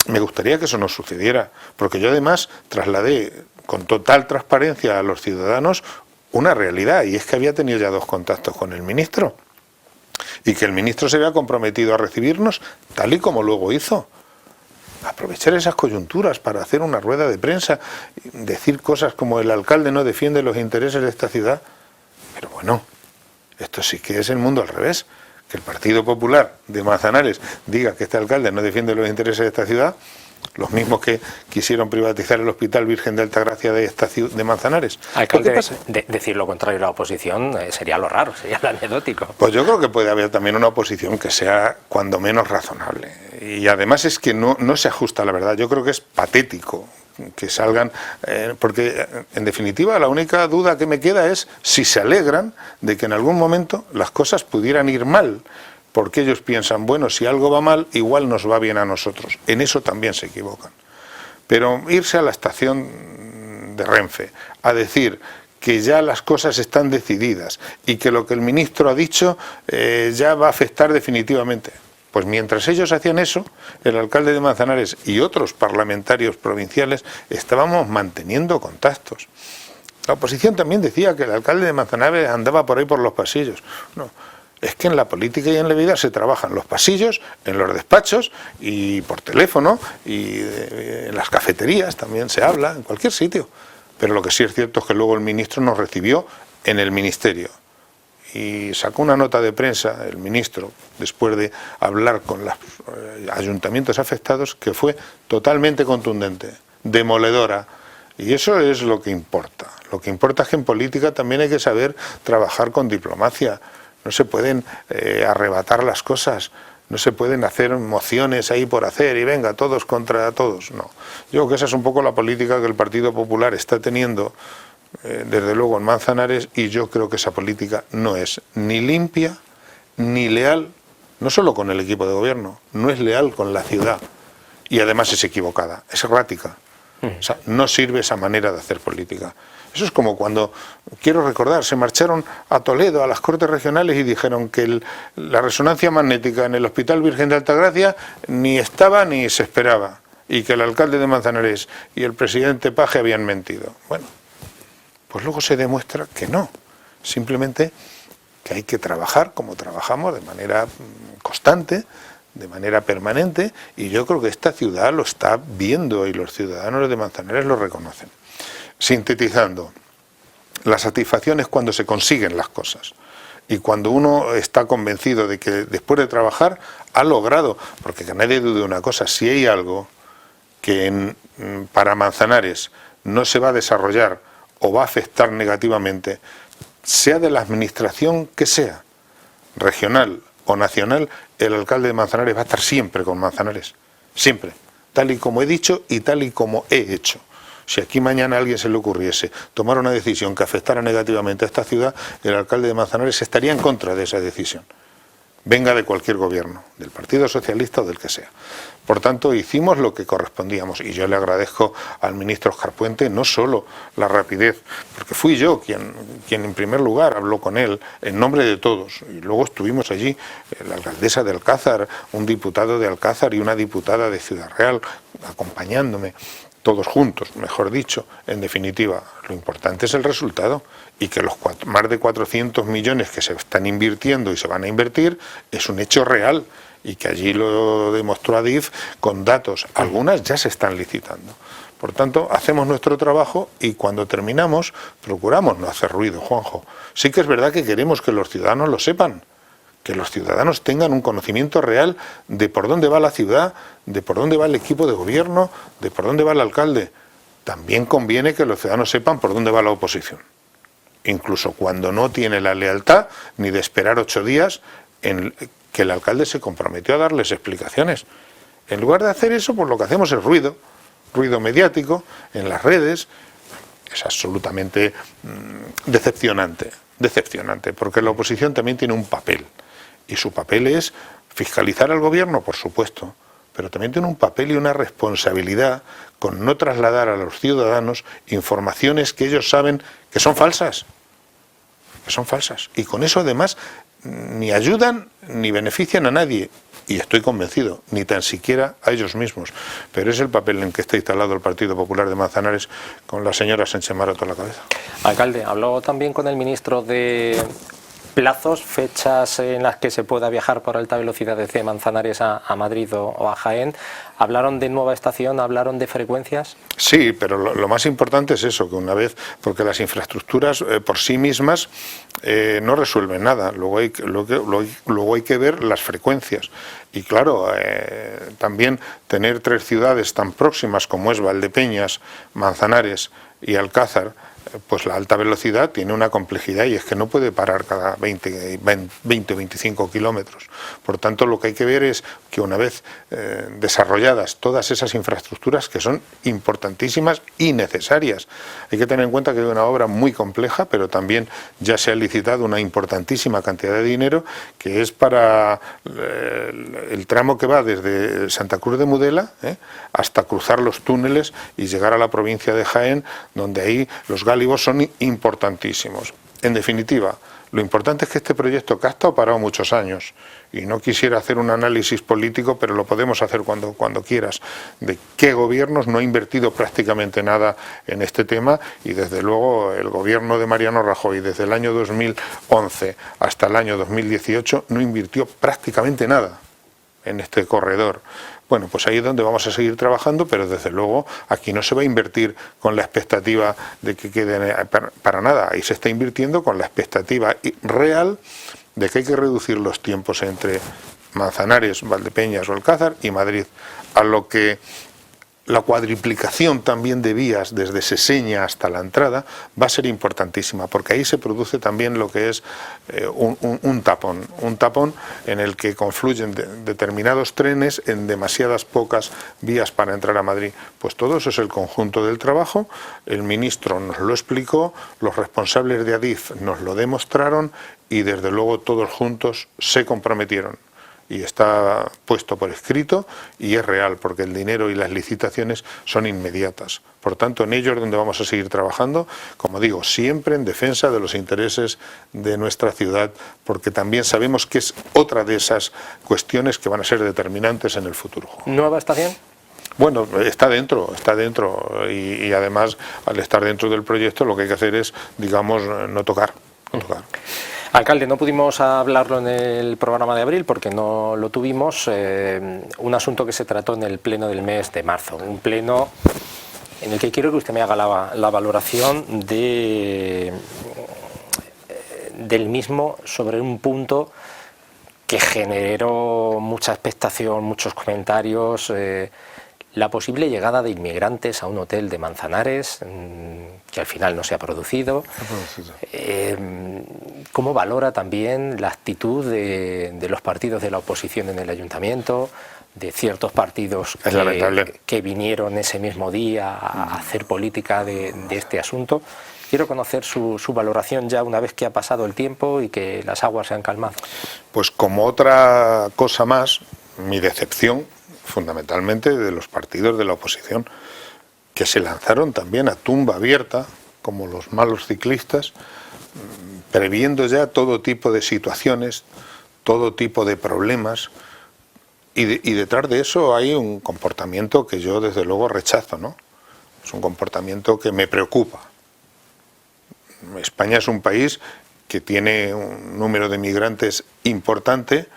me gustaría que eso no sucediera, porque yo además trasladé con total transparencia a los ciudadanos una realidad, y es que había tenido ya 2 contactos con el ministro, y que el ministro se había comprometido a recibirnos tal y como luego hizo. Aprovechar esas coyunturas para hacer una rueda de prensa, decir cosas como el alcalde no defiende los intereses de esta ciudad. Pero bueno, esto sí que es el mundo al revés. Que el Partido Popular de Manzanares diga que este alcalde no defiende los intereses de esta ciudad, los mismos que quisieron privatizar el Hospital Virgen de Altagracia de Manzanares. Alcalde, decir lo contrario de la oposición sería lo raro, sería lo anecdótico. Pues yo creo que puede haber también una oposición que sea cuando menos razonable. Y además es que no se ajusta a la verdad. Yo creo que es patético que salgan, porque en definitiva la única duda que me queda es si se alegran de que en algún momento las cosas pudieran ir mal, porque ellos piensan, bueno, si algo va mal, igual nos va bien a nosotros. En eso también se equivocan. Pero irse a la estación de Renfe a decir que ya las cosas están decididas y que lo que el ministro ha dicho ya va a afectar definitivamente. Pues mientras ellos hacían eso, el alcalde de Manzanares y otros parlamentarios provinciales estábamos manteniendo contactos. La oposición también decía que el alcalde de Manzanares andaba por ahí por los pasillos. No, es que en la política y en la vida se trabaja en los pasillos, en los despachos y por teléfono, y en las cafeterías también se habla, en cualquier sitio. Pero lo que sí es cierto es que luego el ministro nos recibió en el ministerio. Y sacó una nota de prensa el ministro, después de hablar con los ayuntamientos afectados, que fue totalmente contundente, demoledora. Y eso es lo que importa. Lo que importa es que en política también hay que saber trabajar con diplomacia. No se pueden arrebatar las cosas, no se pueden hacer mociones ahí por hacer y venga, todos contra todos. No. Yo creo que esa es un poco la política que el Partido Popular está teniendo desde luego en Manzanares, y yo creo que esa política no es ni limpia ni leal, no solo con el equipo de gobierno, no es leal con la ciudad, y además es equivocada, es errática. O sea, no sirve esa manera de hacer política. Eso es como cuando, quiero recordar, se marcharon a Toledo, a las Cortes Regionales, y dijeron que la resonancia magnética en el Hospital Virgen de Altagracia ni estaba ni se esperaba, y que el alcalde de Manzanares y el presidente Paje habían mentido. Bueno, pues luego se demuestra que no, simplemente que hay que trabajar como trabajamos, de manera constante, de manera permanente, y yo creo que esta ciudad lo está viendo y los ciudadanos de Manzanares lo reconocen. Sintetizando, la satisfacción es cuando se consiguen las cosas y cuando uno está convencido de que después de trabajar ha logrado, porque que nadie dude una cosa, si hay algo que para Manzanares no se va a desarrollar o va a afectar negativamente, sea de la administración que sea, regional o nacional, el alcalde de Manzanares va a estar siempre con Manzanares, siempre. tal y como he dicho y tal y como he hecho. Si aquí mañana a alguien se le ocurriese tomar una decisión que afectara negativamente a esta ciudad, el alcalde de Manzanares estaría en contra de esa decisión, venga de cualquier gobierno, del Partido Socialista o del que sea. Por tanto, hicimos lo que correspondíamos, y yo le agradezco al ministro Óscar Puente no solo la rapidez, porque fui yo quien en primer lugar habló con él en nombre de todos, y luego estuvimos allí la alcaldesa de Alcázar, un diputado de Alcázar y una diputada de Ciudad Real acompañándome, todos juntos, mejor dicho. En definitiva, lo importante es el resultado, y que los más de 400 millones que se están invirtiendo y se van a invertir es un hecho real, y que allí lo demostró Adif con datos. Algunas ya se están licitando. Por tanto, hacemos nuestro trabajo y cuando terminamos procuramos no hacer ruido, Juanjo. Sí que es verdad que queremos que los ciudadanos lo sepan, que los ciudadanos tengan un conocimiento real de por dónde va la ciudad, de por dónde va el equipo de gobierno, de por dónde va el alcalde. También conviene que los ciudadanos sepan por dónde va la oposición, incluso cuando no tiene la lealtad ni de esperar 8 días en que el alcalde se comprometió a darles explicaciones. En lugar de hacer eso, pues lo que hacemos es ruido mediático en las redes. Es absolutamente decepcionante, porque la oposición también tiene un papel, y su papel es fiscalizar al gobierno, por supuesto, pero también tiene un papel y una responsabilidad con no trasladar a los ciudadanos informaciones que ellos saben que son falsas, y con eso además ni ayudan ni benefician a nadie, y estoy convencido, ni tan siquiera a ellos mismos. Pero es el papel en que está instalado el Partido Popular de Manzanares, con la señora Sánchez Maroto a la cabeza. Alcalde, habló también con el ministro de plazos, fechas en las que se pueda viajar por alta velocidad desde Manzanares a Madrid o a Jaén. ¿Hablaron de nueva estación? ¿Hablaron de frecuencias? Sí, pero lo más importante es eso, que una vez, porque las infraestructuras por sí mismas no resuelven nada, luego hay que ver las frecuencias. Y claro, también tener 3 ciudades tan próximas como es Valdepeñas, Manzanares y Alcázar, pues la alta velocidad tiene una complejidad, y es que no puede parar cada 20 o 25 kilómetros. Por tanto, lo que hay que ver es que una vez desarrolladas todas esas infraestructuras, que son importantísimas y necesarias, hay que tener en cuenta que es una obra muy compleja, pero también ya se ha licitado una importantísima cantidad de dinero, que es para el tramo que va desde Santa Cruz de Mudela hasta cruzar los túneles y llegar a la provincia de Jaén, donde ahí los gálibos son importantísimos. En definitiva, lo importante es que este proyecto, que ha estado parado muchos años, y no quisiera hacer un análisis político, pero lo podemos hacer cuando quieras, de qué gobiernos no ha invertido prácticamente nada en este tema, y desde luego el gobierno de Mariano Rajoy desde el año 2011 hasta el año 2018 no invirtió prácticamente nada en este corredor. Bueno, pues ahí es donde vamos a seguir trabajando, pero desde luego aquí no se va a invertir con la expectativa de que quede para nada. Ahí se está invirtiendo con la expectativa real de que hay que reducir los tiempos entre Manzanares, Valdepeñas o Alcázar y Madrid, a lo que la cuadriplicación también de vías desde Seseña hasta la entrada va a ser importantísima, porque ahí se produce también lo que es un tapón en el que confluyen determinados trenes en demasiadas pocas vías para entrar a Madrid. Pues todo eso es el conjunto del trabajo. El ministro nos lo explicó, los responsables de Adif nos lo demostraron, y desde luego todos juntos se comprometieron. Y está puesto por escrito y es real, porque el dinero y las licitaciones son inmediatas. Por tanto, en ello es donde vamos a seguir trabajando, como digo, siempre en defensa de los intereses de nuestra ciudad, porque también sabemos que es otra de esas cuestiones que van a ser determinantes en el futuro. ¿Nueva estación? Bueno, está dentro, y además, al estar dentro del proyecto, lo que hay que hacer es, digamos, no tocar. Alcalde, no pudimos hablarlo en el programa de abril porque no lo tuvimos, un asunto que se trató en el pleno del mes de marzo, un pleno en el que quiero que usted me haga la valoración del mismo sobre un punto que generó mucha expectación, muchos comentarios, la posible llegada de inmigrantes a un hotel de Manzanares, que al final no se ha producido. ¿Cómo valora también la actitud de los partidos de la oposición en el ayuntamiento? de ciertos partidos que vinieron ese mismo día a hacer política de este asunto. Quiero conocer su valoración ya una vez que ha pasado el tiempo y que las aguas se han calmado. Pues como otra cosa más, mi decepción fundamentalmente de los partidos de la oposición, que se lanzaron también a tumba abierta, como los malos ciclistas, previendo ya todo tipo de situaciones, todo tipo de problemas, y detrás de eso hay un comportamiento que yo desde luego rechazo, ¿no? Es un comportamiento que me preocupa. España es un país que tiene un número de migrantes importante,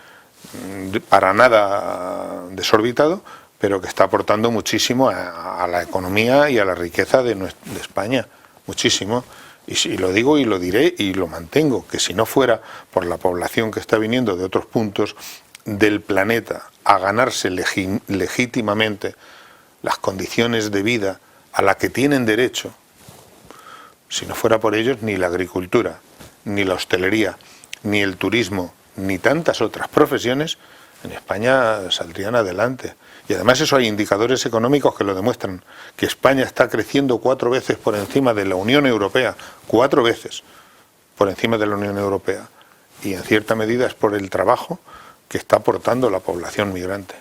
para nada desorbitado, pero que está aportando muchísimo a la economía y a la riqueza de España, muchísimo. Y lo digo y lo diré y lo mantengo, que si no fuera por la población que está viniendo de otros puntos del planeta a ganarse legítimamente las condiciones de vida a las que tienen derecho, si no fuera por ellos, ni la agricultura, ni la hostelería, ni el turismo, ni tantas otras profesiones en España saldrían adelante. Y además eso hay indicadores económicos que lo demuestran, que España está creciendo 4 veces por encima de la Unión Europea, 4 veces por encima de la Unión Europea, y en cierta medida es por el trabajo que está aportando la población migrante.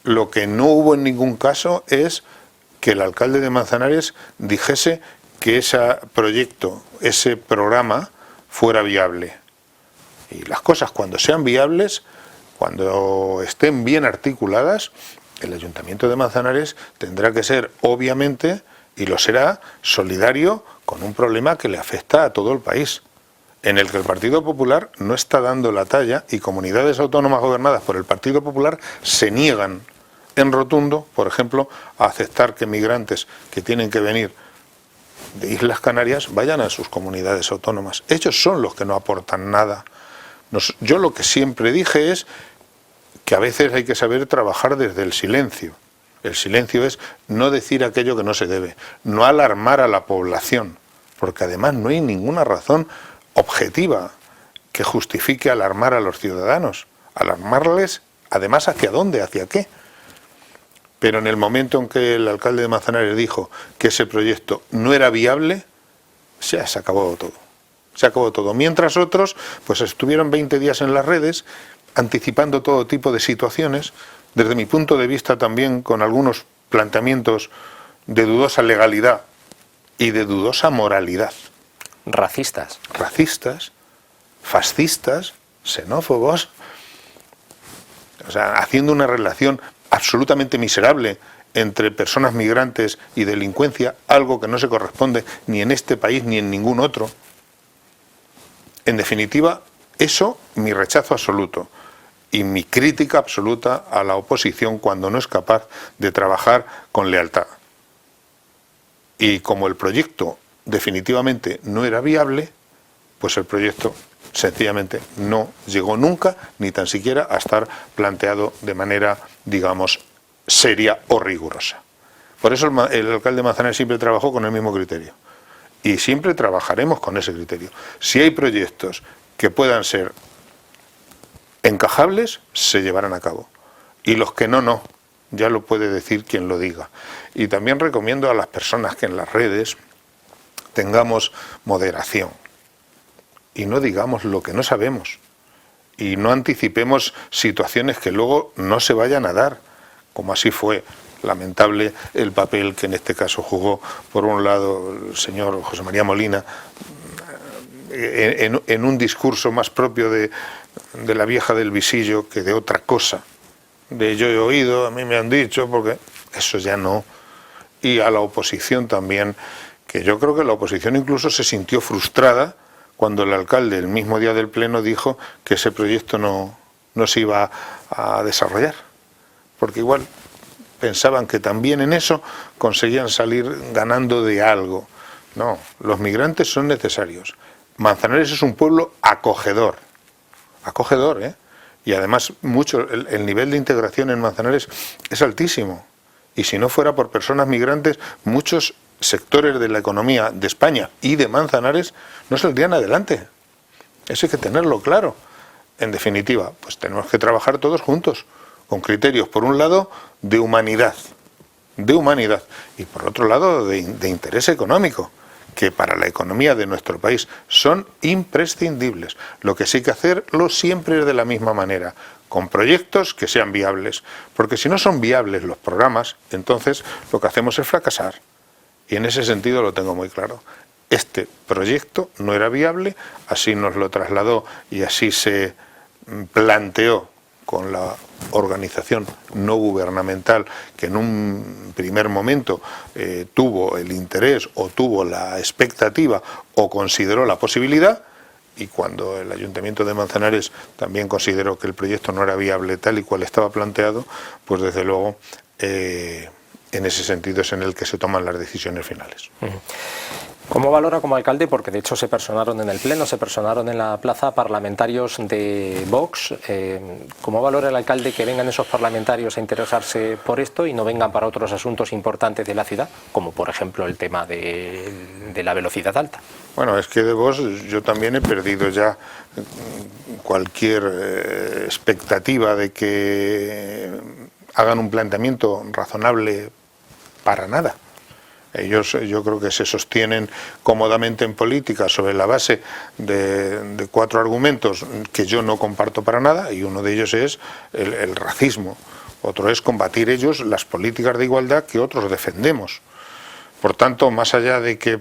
Lo que no hubo en ningún caso es que el alcalde de Manzanares dijese que ese proyecto, ese programa fuera viable. Y las cosas cuando sean viables, cuando estén bien articuladas, el Ayuntamiento de Manzanares tendrá que ser, obviamente, y lo será, solidario con un problema que le afecta a todo el país, en el que el Partido Popular no está dando la talla y comunidades autónomas gobernadas por el Partido Popular se niegan en rotundo, por ejemplo, a aceptar que migrantes que tienen que venir de Islas Canarias vayan a sus comunidades autónomas. Ellos son los que no aportan nada. Yo lo que siempre dije es que a veces hay que saber trabajar desde el silencio. El silencio es no decir aquello que no se debe, no alarmar a la población, porque además no hay ninguna razón objetiva que justifique alarmar a los ciudadanos. Alarmarles, además, ¿hacia dónde? ¿Hacia qué? Pero en el momento en que el alcalde de Manzanares dijo que ese proyecto no era viable, se acabó todo. Se acabó todo. Mientras otros pues estuvieron 20 días en las redes anticipando todo tipo de situaciones, desde mi punto de vista también con algunos planteamientos de dudosa legalidad y de dudosa moralidad. Racistas, fascistas, xenófobos, o sea, haciendo una relación absolutamente miserable entre personas migrantes y delincuencia, algo que no se corresponde ni en este país ni en ningún otro. En definitiva, eso, mi rechazo absoluto y mi crítica absoluta a la oposición cuando no es capaz de trabajar con lealtad. Y como el proyecto definitivamente no era viable, pues el proyecto sencillamente no llegó nunca, ni tan siquiera a estar planteado de manera, digamos, seria o rigurosa. Por eso el alcalde de Manzanares siempre trabajó con el mismo criterio. Y siempre trabajaremos con ese criterio. Si hay proyectos que puedan ser encajables, se llevarán a cabo. Y los que no. Ya lo puede decir quien lo diga. Y también recomiendo a las personas que en las redes tengamos moderación. Y no digamos lo que no sabemos. Y no anticipemos situaciones que luego no se vayan a dar, como así fue. Lamentable el papel que en este caso jugó, por un lado, el señor José María Molina, en un discurso más propio de la vieja del visillo que de otra cosa. De yo he oído, a mí me han dicho, porque eso ya no. Y a la oposición también, que yo creo que la oposición incluso se sintió frustrada cuando el alcalde, el mismo día del pleno, dijo que ese proyecto no se iba a desarrollar. Porque igual pensaban que también en eso conseguían salir ganando de algo. No, los migrantes son necesarios. Manzanares es un pueblo acogedor, ¿eh? Y además el nivel de integración en Manzanares es altísimo. Y si no fuera por personas migrantes, muchos sectores de la economía de España y de Manzanares no saldrían adelante. Eso hay que tenerlo claro. En definitiva, pues tenemos que trabajar todos juntos, con criterios, por un lado, de humanidad, y por otro lado, de interés económico, que para la economía de nuestro país son imprescindibles. Lo que sí hay que hacerlo siempre es de la misma manera, con proyectos que sean viables, porque si no son viables los programas, entonces lo que hacemos es fracasar. Y en ese sentido lo tengo muy claro. Este proyecto no era viable, así nos lo trasladó y así se planteó con la organización no gubernamental que en un primer momento tuvo el interés o tuvo la expectativa o consideró la posibilidad, y cuando el Ayuntamiento de Manzanares también consideró que el proyecto no era viable tal y cual estaba planteado, pues desde luego en ese sentido es en el que se toman las decisiones finales. ¿Cómo valora como alcalde? Porque de hecho se personaron en el Pleno, se personaron en la plaza parlamentarios de Vox. ¿Cómo valora el alcalde que vengan esos parlamentarios a interesarse por esto y no vengan para otros asuntos importantes de la ciudad, como por ejemplo el tema de la velocidad alta? Bueno, es que de Vox yo también he perdido ya cualquier expectativa de que hagan un planteamiento razonable para nada. Ellos yo creo que se sostienen cómodamente en política sobre la base de 4 argumentos que yo no comparto para nada, y uno de ellos es el racismo. Otro es combatir ellos las políticas de igualdad que otros defendemos. Por tanto, más allá de que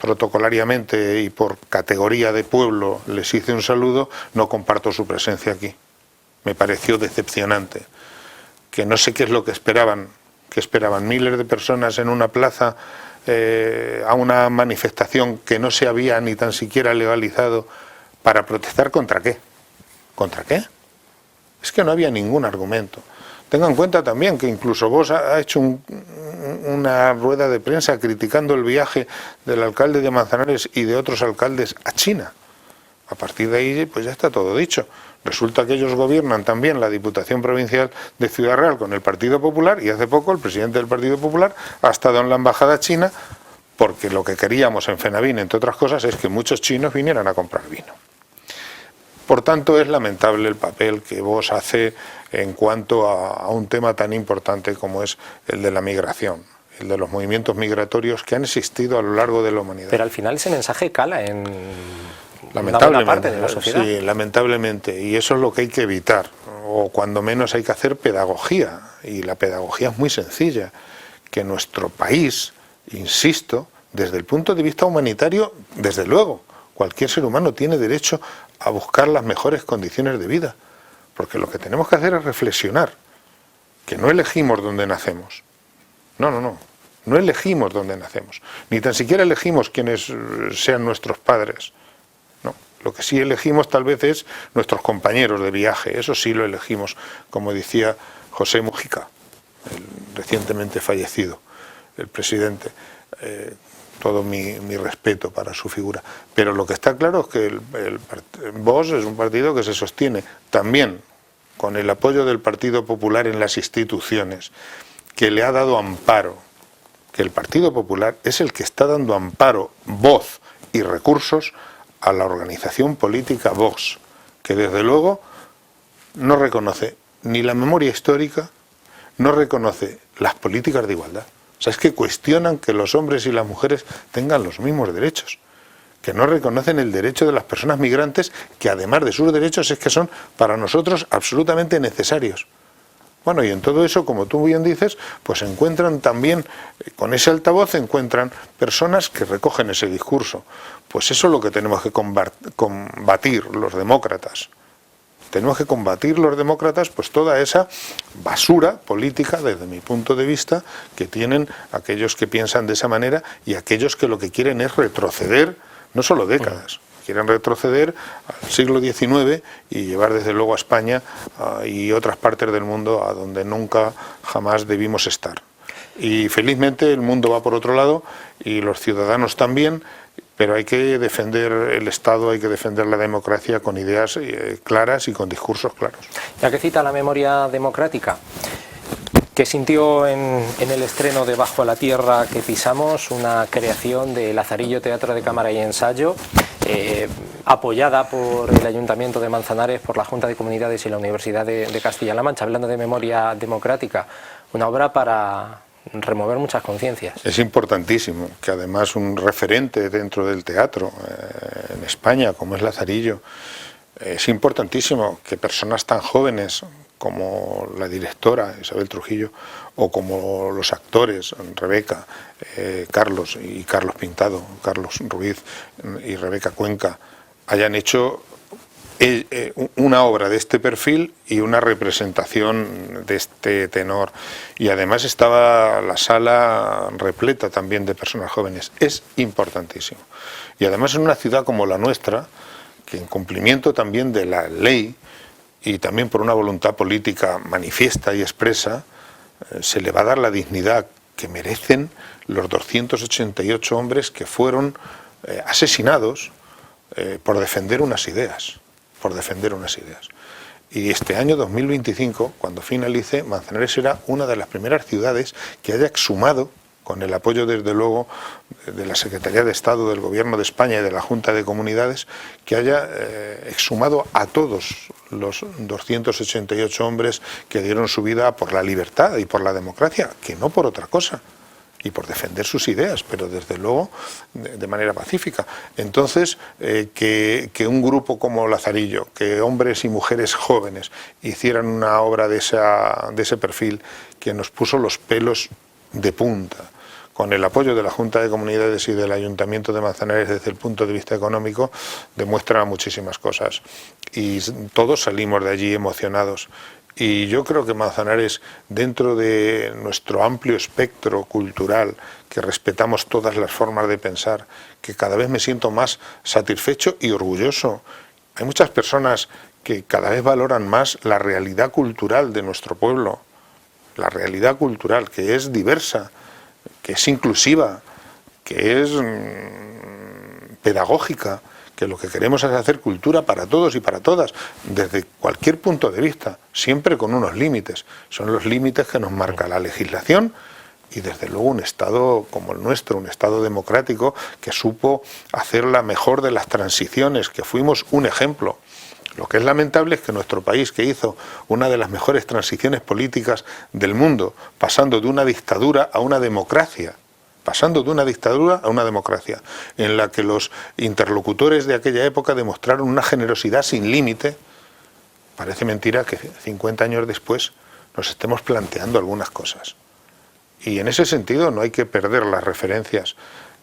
protocolariamente y por categoría de pueblo les hice un saludo, no comparto su presencia aquí. Me pareció decepcionante, que no sé qué es lo que esperaban. Que esperaban miles de personas en una plaza a una manifestación que no se había ni tan siquiera legalizado para protestar ¿contra qué? ¿Contra qué? Es que no había ningún argumento. Tengan en cuenta también que incluso Vox ha hecho una rueda de prensa criticando el viaje del alcalde de Manzanares y de otros alcaldes a China. A partir de ahí pues ya está todo dicho. Resulta que ellos gobiernan también la Diputación Provincial de Ciudad Real con el Partido Popular, y hace poco el presidente del Partido Popular ha estado en la embajada china, porque lo que queríamos en FENAVIN, entre otras cosas, es que muchos chinos vinieran a comprar vino. Por tanto, es lamentable el papel que Vox hace en cuanto a un tema tan importante como es el de la migración, el de los movimientos migratorios que han existido a lo largo de la humanidad. Pero al final ese mensaje cala en lamentablemente, una buena parte de la sociedad. Sí, lamentablemente, y eso es lo que hay que evitar, o cuando menos hay que hacer pedagogía, y la pedagogía es muy sencilla, que nuestro país, insisto, desde el punto de vista humanitario, desde luego, cualquier ser humano tiene derecho a buscar las mejores condiciones de vida, porque lo que tenemos que hacer es reflexionar, que no elegimos dónde nacemos, no elegimos dónde nacemos, ni tan siquiera elegimos quiénes sean nuestros padres. Lo que sí elegimos tal vez es nuestros compañeros de viaje, eso sí lo elegimos, como decía José Mujica, el recientemente fallecido, el presidente. Todo mi respeto para su figura. Pero lo que está claro es que el Vox es un partido que se sostiene también con el apoyo del Partido Popular en las instituciones, que le ha dado amparo, que el Partido Popular es el que está dando amparo, voz y recursos a la organización política Vox, que desde luego no reconoce ni la memoria histórica, no reconoce las políticas de igualdad. O sea, es que cuestionan que los hombres y las mujeres tengan los mismos derechos, que no reconocen el derecho de las personas migrantes, que además de sus derechos es que son para nosotros absolutamente necesarios. Bueno, y en todo eso, como tú bien dices, pues encuentran también, con ese altavoz encuentran personas que recogen ese discurso. Pues eso es lo que tenemos que combatir los demócratas. Tenemos que combatir los demócratas pues toda esa basura política, desde mi punto de vista, que tienen aquellos que piensan de esa manera y aquellos que lo que quieren es retroceder, no solo décadas, quieren retroceder al siglo XIX y llevar desde luego a España y otras partes del mundo a donde nunca jamás debimos estar. Y felizmente el mundo va por otro lado y los ciudadanos también, pero hay que defender el Estado, hay que defender la democracia con ideas claras y con discursos claros. Ya que cita la memoria democrática, ¿qué sintió en el estreno de Bajo la Tierra que pisamos, una creación de Lazarillo Teatro de Cámara y Ensayo? apoyada por el Ayuntamiento de Manzanares, por la Junta de Comunidades y la Universidad de Castilla-La Mancha, hablando de memoria democrática, una obra para remover muchas conciencias. Es importantísimo que además un referente dentro del teatro en España, como es Lazarillo, es importantísimo que personas tan jóvenes como la directora Isabel Trujillo o como los actores Rebeca, Carlos Pintado, Carlos Ruiz y Rebeca Cuenca hayan hecho una obra de este perfil y una representación de este tenor, y además estaba la sala repleta también de personas jóvenes. Es importantísimo, y además en una ciudad como la nuestra, que en cumplimiento también de la ley y también por una voluntad política manifiesta y expresa, se le va a dar la dignidad que merecen los 288 hombres que fueron asesinados por defender unas ideas. Y este año 2025, cuando finalice, Manzanares será una de las primeras ciudades que haya exhumado, con el apoyo desde luego de la Secretaría de Estado del Gobierno de España y de la Junta de Comunidades, que haya exhumado a todos los 288 hombres que dieron su vida por la libertad y por la democracia, que no por otra cosa, y por defender sus ideas, pero desde luego de manera pacífica. Entonces, que un grupo como Lazarillo, que hombres y mujeres jóvenes hicieran una obra de ese perfil, que nos puso los pelos de punta, con el apoyo de la Junta de Comunidades y del Ayuntamiento de Manzanares desde el punto de vista económico, demuestra muchísimas cosas. Y todos salimos de allí emocionados. Y yo creo que Manzanares, dentro de nuestro amplio espectro cultural, que respetamos todas las formas de pensar, que cada vez me siento más satisfecho y orgulloso. Hay muchas personas que cada vez valoran más la realidad cultural de nuestro pueblo, la realidad cultural, que es diversa, que es inclusiva, que es pedagógica, que lo que queremos es hacer cultura para todos y para todas, desde cualquier punto de vista, siempre con unos límites. Son los límites que nos marca la legislación y desde luego un Estado como el nuestro, un Estado democrático que supo hacer la mejor de las transiciones, que fuimos un ejemplo. Lo que es lamentable es que nuestro país, que hizo una de las mejores transiciones políticas del mundo, pasando de una dictadura a una democracia, en la que los interlocutores de aquella época demostraron una generosidad sin límite, parece mentira que 50 años después nos estemos planteando algunas cosas. Y en ese sentido no hay que perder las referencias.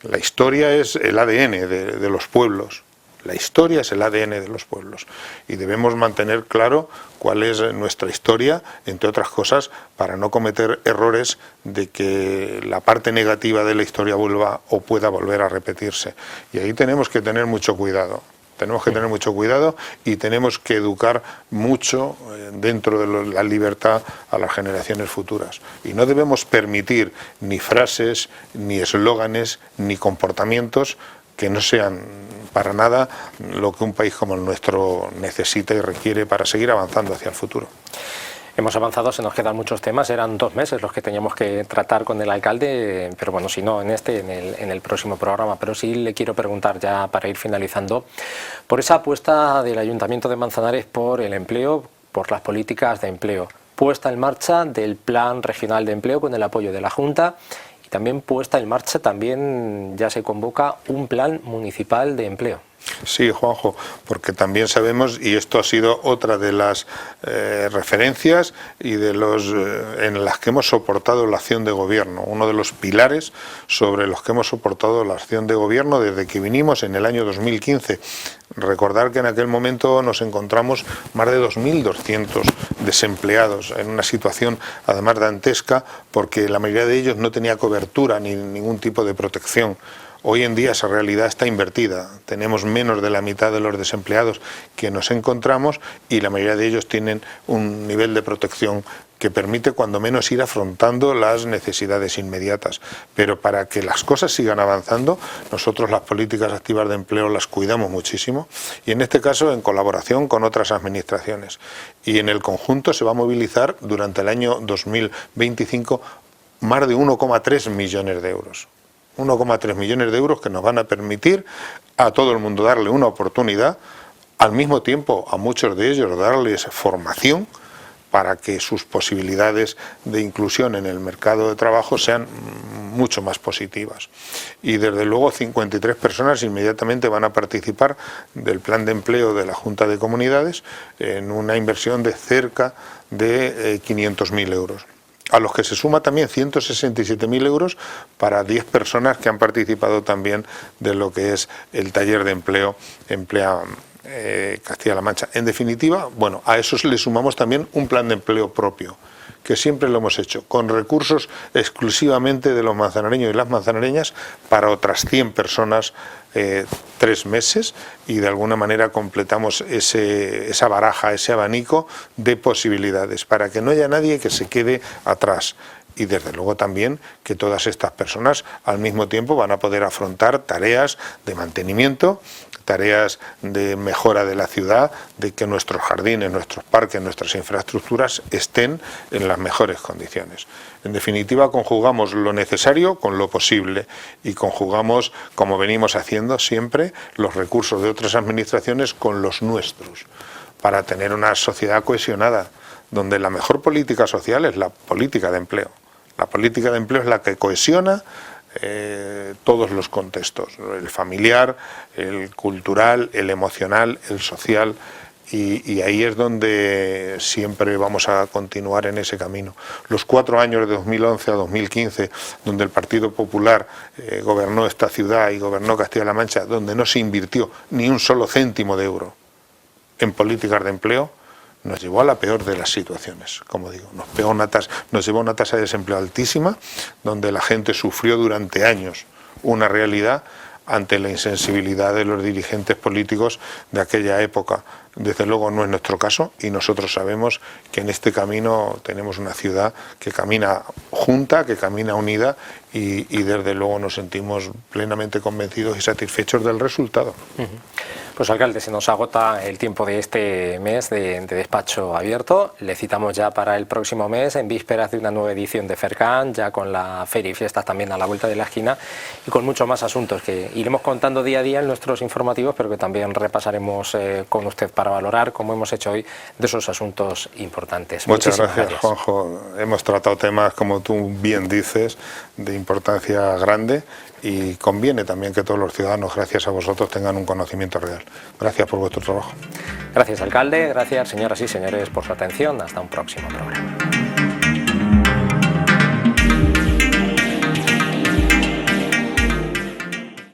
La historia es el ADN de los pueblos. La historia es el ADN de los pueblos y debemos mantener claro cuál es nuestra historia, entre otras cosas, para no cometer errores de que la parte negativa de la historia vuelva o pueda volver a repetirse. Y ahí tenemos que tener mucho cuidado. Y tenemos que educar mucho dentro de la libertad a las generaciones futuras. Y no debemos permitir ni frases, ni eslóganes, ni comportamientos que no sean para nada lo que un país como el nuestro necesita y requiere para seguir avanzando hacia el futuro. Hemos avanzado, se nos quedan muchos temas, eran 2 meses los que teníamos que tratar con el alcalde, pero bueno, si no en en el próximo programa. Pero sí le quiero preguntar, ya para ir finalizando, por esa apuesta del Ayuntamiento de Manzanares por el empleo, por las políticas de empleo, puesta en marcha del Plan Regional de Empleo con el apoyo de la Junta, y también puesta en marcha, también ya se convoca un Plan Municipal de Empleo. Sí, Juanjo, porque también sabemos, y esto ha sido otra de las referencias y de en las que hemos soportado la acción de gobierno, uno de los pilares sobre los que hemos soportado la acción de gobierno desde que vinimos en el año 2015. Recordar que en aquel momento nos encontramos más de 2.200 desempleados en una situación además dantesca, porque la mayoría de ellos no tenía cobertura ni ningún tipo de protección. Hoy en día esa realidad está invertida, tenemos menos de la mitad de los desempleados que nos encontramos y la mayoría de ellos tienen un nivel de protección que permite cuando menos ir afrontando las necesidades inmediatas. Pero para que las cosas sigan avanzando, nosotros las políticas activas de empleo las cuidamos muchísimo y en este caso en colaboración con otras administraciones. Y en el conjunto se va a movilizar durante el año 2025 más de 1,3 millones de euros. 1,3 millones de euros que nos van a permitir a todo el mundo darle una oportunidad, al mismo tiempo a muchos de ellos darles formación para que sus posibilidades de inclusión en el mercado de trabajo sean mucho más positivas. Y desde luego 53 personas inmediatamente van a participar del plan de empleo de la Junta de Comunidades en una inversión de cerca de 500.000 euros. A los que se suma también 167.000 euros para 10 personas que han participado también de lo que es el taller de empleo Emplea Castilla-La Mancha. En definitiva, bueno, a eso le sumamos también un plan de empleo propio, que siempre lo hemos hecho, con recursos exclusivamente de los manzanareños y las manzanareñas para otras 100 personas 3 meses, y de alguna manera completamos esa baraja, ese abanico de posibilidades, para que no haya nadie que se quede atrás. Y desde luego también que todas estas personas al mismo tiempo van a poder afrontar tareas de mantenimiento, tareas de mejora de la ciudad, de que nuestros jardines, nuestros parques, nuestras infraestructuras estén en las mejores condiciones. En definitiva, conjugamos lo necesario con lo posible y conjugamos, como venimos haciendo siempre, los recursos de otras administraciones con los nuestros, para tener una sociedad cohesionada, donde la mejor política social es la política de empleo. La política de empleo es la que cohesiona todos los contextos, el familiar, el cultural, el emocional, el social, y ahí es donde siempre vamos a continuar en ese camino. Los 4 años de 2011 a 2015, donde el Partido Popular gobernó esta ciudad y gobernó Castilla-La Mancha, donde no se invirtió ni un solo céntimo de euro en políticas de empleo, nos llevó a la peor de las situaciones, como digo, nos llevó a una tasa de desempleo altísima, donde la gente sufrió durante años una realidad ante la insensibilidad de los dirigentes políticos de aquella época. Desde luego no es nuestro caso, y nosotros sabemos que en este camino tenemos una ciudad que camina junta, que camina unida, y desde luego nos sentimos plenamente convencidos y satisfechos del resultado. Pues alcalde, se nos agota el tiempo de este mes de despacho abierto. Le citamos ya para el próximo mes, en vísperas de una nueva edición de FERCAN, ya con la feria y fiestas también a la vuelta de la esquina, y con muchos más asuntos que iremos contando día a día en nuestros informativos, pero que también repasaremos con usted para valorar, como hemos hecho hoy, de esos asuntos importantes. Muchas gracias, Juanjo. Hemos tratado temas, como tú bien dices, de importancia grande, y conviene también que todos los ciudadanos, gracias a vosotros, tengan un conocimiento real. Gracias por vuestro trabajo. Gracias, alcalde. Gracias, señoras y señores, por su atención. Hasta un próximo programa.